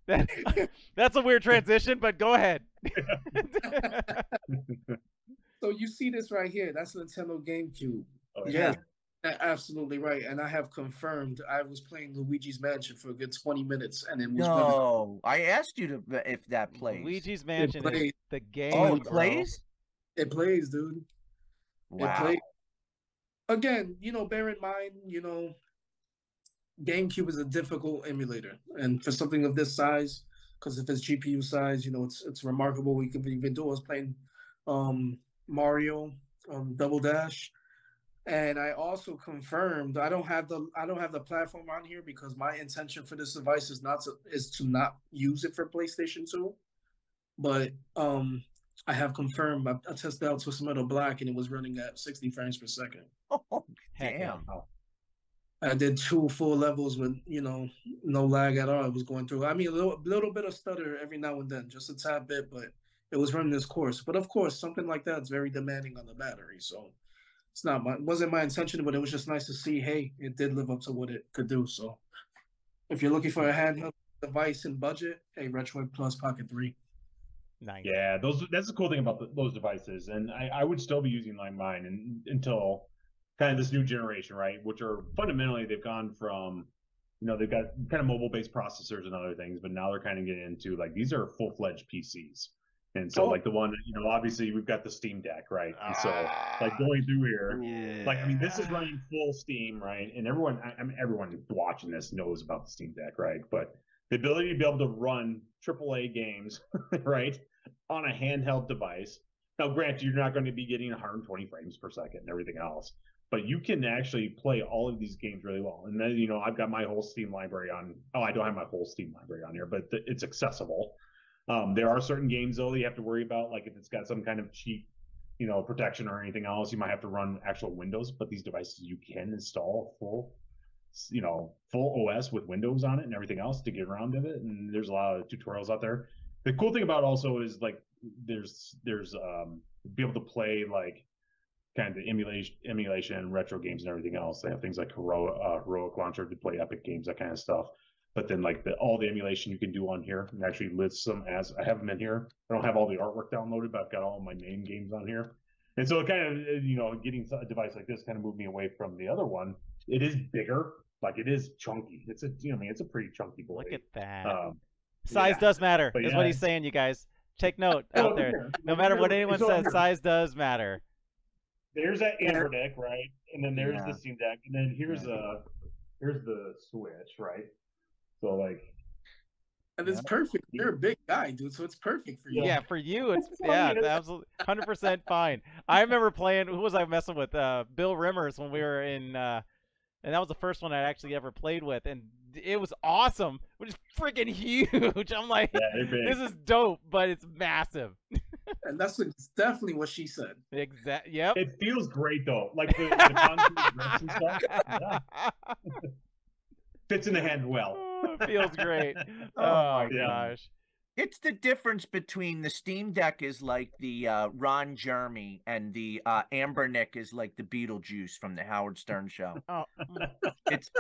to. That's a weird transition, but go ahead. So you see this right here? That's Nintendo GameCube. Oh, Yeah. Absolutely right. And I have confirmed I was playing Luigi's Mansion for a good 20 minutes, and it was No, I asked you to if that plays. Luigi's Mansion is plays. the game. Oh, it bro. plays? It plays, dude. Wow. It plays. Again, bear in mind, GameCube is a difficult emulator, and for something of this size, because if it's GPU size, it's remarkable. We could even do. I was playing Mario Double Dash, and I also confirmed I don't have the platform on here because my intention for this device is to not use it for PlayStation 2, but I have confirmed. I tested out Twisted Metal Black, and it was running at 60 frames per second. Oh, Heck yeah. damn. I did 2 full levels with, no lag at all. I was going through. I mean, a little bit of stutter every now and then, just a tad bit, but it was running this course. But of course, something like that is very demanding on the battery. So wasn't my intention, but it was just nice to see, hey, it did live up to what it could do. So if you're looking for a handheld device in budget, hey, Retroid Plus Pocket 3. Nice. Yeah, that's the cool thing about those devices, and I would still be using mine until kind of this new generation, right? Which are fundamentally they've gone from, they've got kind of mobile-based processors and other things, but now they're kind of getting into like these are full-fledged PCs, and so like the one, obviously we've got the Steam Deck, right? And so like going through here, like I mean this is running full Steam, right? And everyone watching this knows about the Steam Deck, right? But the ability to be able to run AAA games, right, on a handheld device. Now, granted, you're not going to be getting 120 frames per second and everything else, but you can actually play all of these games really well. And then, I've got my whole Steam library on. Oh, I don't have my whole Steam library on here, but it's accessible. There are certain games, though, that you have to worry about, like if it's got some kind of cheap, protection or anything else, you might have to run actual Windows. But these devices, you can install full OS with Windows on it and everything else to get around of it. And there's a lot of tutorials out there. The cool thing about it also is like there's be able to play like kind of the emulation retro games and everything else. They have things like Heroic Launcher to play epic games, that kind of stuff. But then like all the emulation you can do on here, and actually lists them as I have them in here. I don't have all the artwork downloaded, but I've got all my main games on here. And so it kind of, getting a device like this kind of moved me away from the other one. It is bigger, like it is chunky. It's a pretty chunky boy. Look at that. Size does matter, is what he's saying, you guys. Take note out there. No matter what anyone says, size does matter. There's that Amber Deck, right? And then there's the Steam Deck, and then here's the Switch, right? So like, and it's perfect. You're a big guy, dude, so it's perfect for you. Yeah, for you, it's absolutely 100% fine. I remember playing. Who was I messing with? Bill Rimmers when we were in, and that was the first one I actually ever played with, and it was awesome. Which is freaking huge. I'm like, this is dope, but it's massive. And that's definitely what she said. Exactly. Yep. It feels great though, like the contours and stuff. Yeah. Fits in the hand well. Oh, it feels great. Oh my gosh. It's the difference between the Steam Deck is like the Ron Jeremy and the Amber Nick is like the Beetlejuice from the Howard Stern show. Oh. It's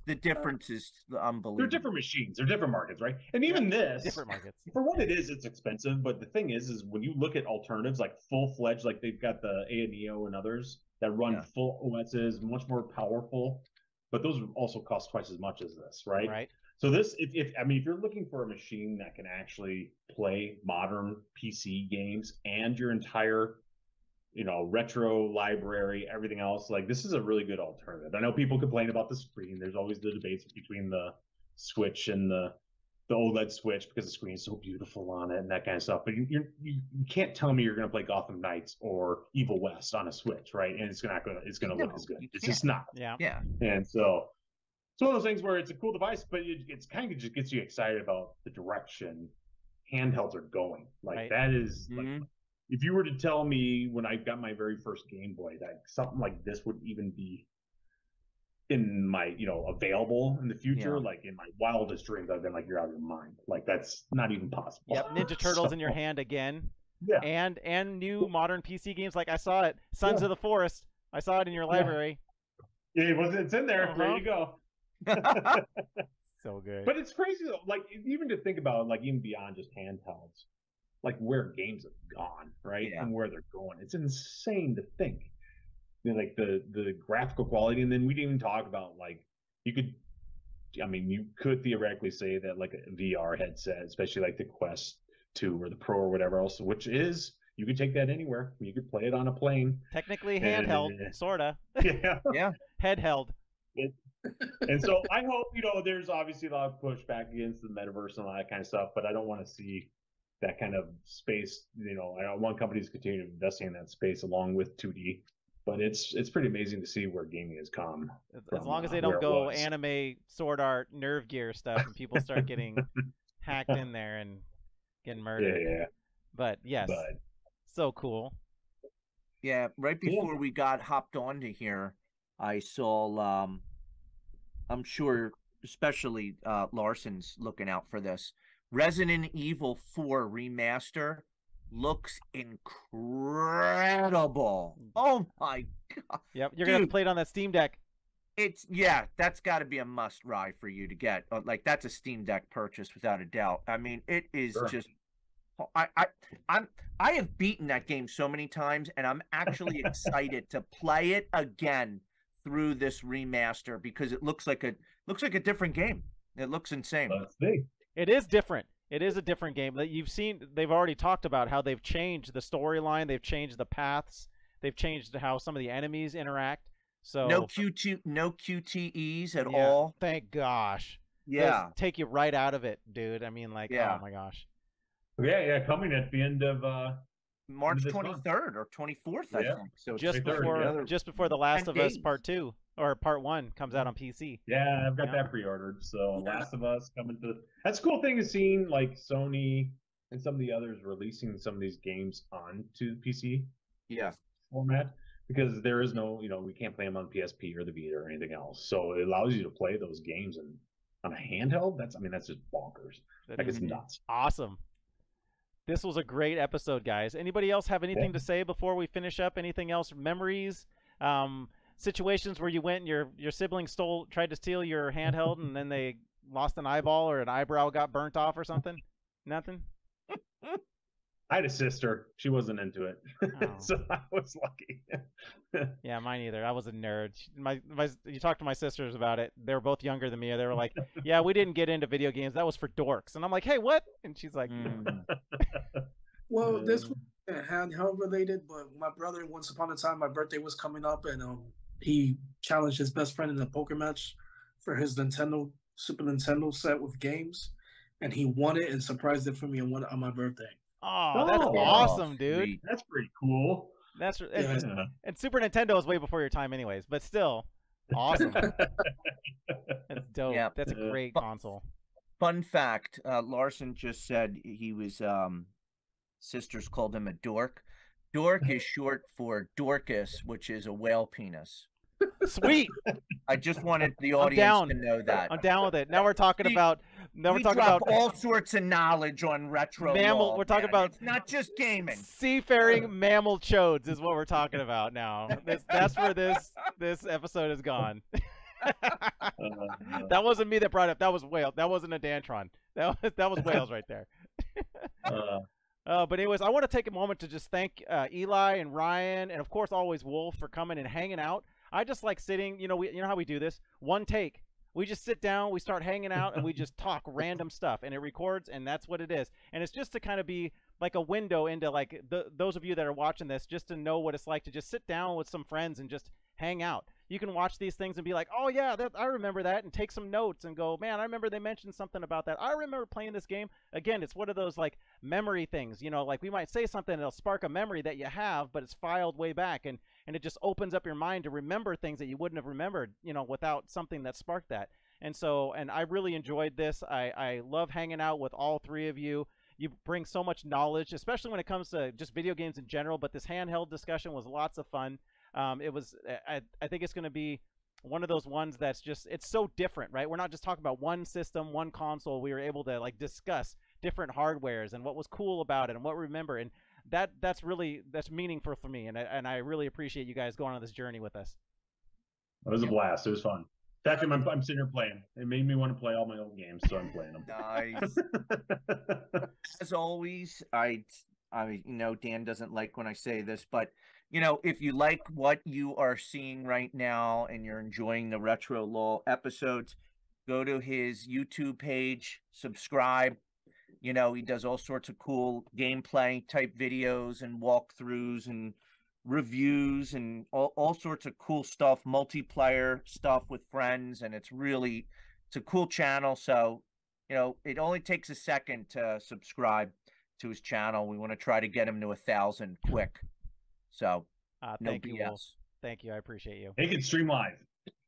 the difference is unbelievable. They're different machines. They're different markets, right? And even this, different markets. For what it is, it's expensive. But the thing is when you look at alternatives like full-fledged, like they've got the A&EO and others that run full OSs, much more powerful, but those also cost twice as much as this, right? Right. So this, if you're looking for a machine that can actually play modern PC games and your entire, retro library, everything else, like this is a really good alternative. I know people complain about the screen. There's always the debates between the Switch and the OLED Switch because the screen is so beautiful on it and that kind of stuff. But you can't tell me you're going to play Gotham Knights or Evil West on a Switch, right? And it's going to look as good. It's just not. Yeah. Yeah. And so. It's one of those things where it's a cool device, but it's kind of just gets you excited about the direction handhelds are going. Like that is like if you were to tell me when I got my very first Game Boy that something like this would even be in my, available in the future, Yeah. like in my wildest dreams, I've been like, you're out of your mind. Like that's not even possible. Yep, Ninja Turtles in your So, hand again. Yeah. And new modern PC games. Like I saw it, Sons of the Forest. I saw it in your library. It's in there. There you go. So good. But it's crazy though, like even to think about, like even beyond just handhelds, like where games have gone, right? Yeah. And where they're going. It's insane to think. Like the graphical quality, and then we didn't even talk about like you could theoretically say that like a VR headset, especially like the Quest 2 or the Pro or whatever else, which is you could take that anywhere. You could play it on a plane. Technically handheld, sorta. Yeah. Yeah. Head held. And so I hope, there's obviously a lot of pushback against the metaverse and all that kind of stuff, but I don't want to see that kind of space. I want companies to continue investing in that space along with 2D. But it's pretty amazing to see where gaming has come. As long as they don't go anime sword art nerve gear stuff and people start getting hacked in there and getting murdered. Yeah. But yes, so cool. Yeah, right before we got hopped onto here, I saw, I'm sure especially Larson's looking out for this. Resident Evil 4 remaster looks incredible. Oh my god. Yep, you're gonna have to play it on that Steam Deck. That's got to be a must ride for you to get. Like that's a Steam Deck purchase without a doubt. I mean, it is just. I have beaten that game so many times, and I'm actually excited to play it again through this remaster because it looks like a different game. It looks insane. It is different. It is a different game that you've seen. They've already talked about how they've changed the storyline. They've changed the paths. They've changed how some of the enemies interact. So no QTEs at all. Thank gosh. Yeah. Those take you right out of it, dude. I mean, like, oh my gosh. Yeah, coming at the end of March 23rd or 24th, I think. So just before The Last of Us Part 2 or Part 1 comes out on PC. Yeah, I've got that pre-ordered. So Last of Us coming to. That's a cool thing is seeing like Sony and some of the others releasing some of these games onto PC. Format, because there is no, we can't play them on PSP or the Vita or anything else. So it allows you to play those games and on a handheld. That's just bonkers. Like it's nuts. Awesome. This was a great episode, guys. Anybody else have anything to say before we finish up? Anything else? Memories? Situations where you went and your sibling tried to steal your handheld and then they lost an eyeball or an eyebrow got burnt off or something? Nothing? I had a sister. She wasn't into it. So I was lucky. Yeah, mine either. I was a nerd. You talked to my sisters about it. They were both younger than me. They were like, yeah, we didn't get into video games. That was for dorks. And I'm like, hey, what? And she's like, Well, this was handheld related, but my brother, once upon a time, my birthday was coming up, and he challenged his best friend in a poker match for his Super Nintendo set with games, and he won it and surprised it for me on my birthday. Oh, that's awesome, dude. Sweet. That's pretty cool. And Super Nintendo is way before your time anyways, but still awesome. That's dope. Yep. That's a great console. Fun fact, Larson just said he was sisters called him a dork. Dork is short for Dorcas, which is a whale penis. Sweet. I just wanted the audience to know that. I'm down with it. Now we're talking about. We're talking about all sorts of knowledge on retro. We're talking about. It's not just gaming. Seafaring mammal chodes is what we're talking about now. That's where this episode has gone. That wasn't me that brought it up. That was whale. That wasn't a Dantron. That was whales right there. But anyways, I want to take a moment to just thank Eli and Ryan, and of course always Wolf for coming and hanging out. I just like sitting, you know how we do this? One take. We just sit down, we start hanging out, and we just talk random stuff, and it records, and that's what it is. And it's just to kind of be like a window into like those of you that are watching this, just to know what it's like to just sit down with some friends and just hang out. You can watch these things and be like, oh yeah, I remember that, and take some notes and go, man, I remember they mentioned something about that. I remember playing this game. Again, it's one of those like memory things, like we might say something, it'll spark a memory that you have, but it's filed way back, and it just opens up your mind to remember things that you wouldn't have remembered, without something that sparked that. And I really enjoyed this. I love hanging out with all three of you. You bring so much knowledge, especially when it comes to just video games in general. But this handheld discussion was lots of fun. It was. I think it's going to be one of those ones that's just, it's so different, right? We're not just talking about one system, one console. We were able to like discuss different hardwares and what was cool about it and what we remember, and that's meaningful for me, and I really appreciate you guys going on this journey with us. It was a blast. It was fun. In fact, I'm sitting here playing. It made me want to play all my old games, so I'm playing them. Nice. As always, I Dan doesn't like when I say this, but if you like what you are seeing right now and you're enjoying the Retro Law episodes, go to his YouTube page, subscribe. He does all sorts of cool gameplay type videos and walkthroughs and reviews and all sorts of cool stuff, multiplayer stuff with friends, and it's a cool channel. So, it only takes a second to subscribe to his channel. We want to try to get him to 1,000 quick. So, no thank you, BS. Wolf. Thank you. I appreciate you. He can stream live.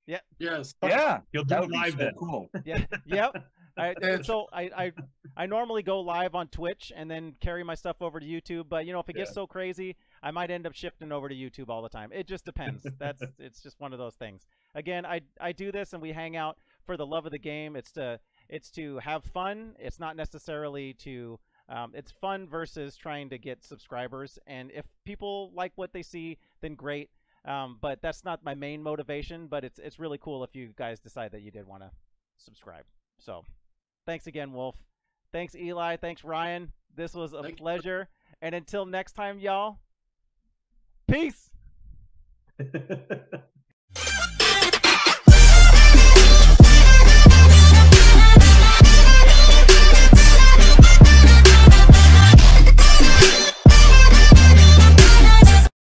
Yeah. Yes. Yeah. He'll do That it would be live so then. cool. Yeah. Yep. I normally go live on Twitch and then carry my stuff over to YouTube. But if it gets so crazy, I might end up shifting over to YouTube all the time. It just depends. It's just one of those things. Again, I do this and we hang out for the love of the game. It's to have fun. It's not necessarily to. It's fun versus trying to get subscribers. And if people like what they see, then great. But that's not my main motivation. But it's really cool if you guys decide that you did want to subscribe. So, thanks again, Wolf. Thanks, Eli. Thanks, Ryan. This was a pleasure. And until next time, y'all, peace.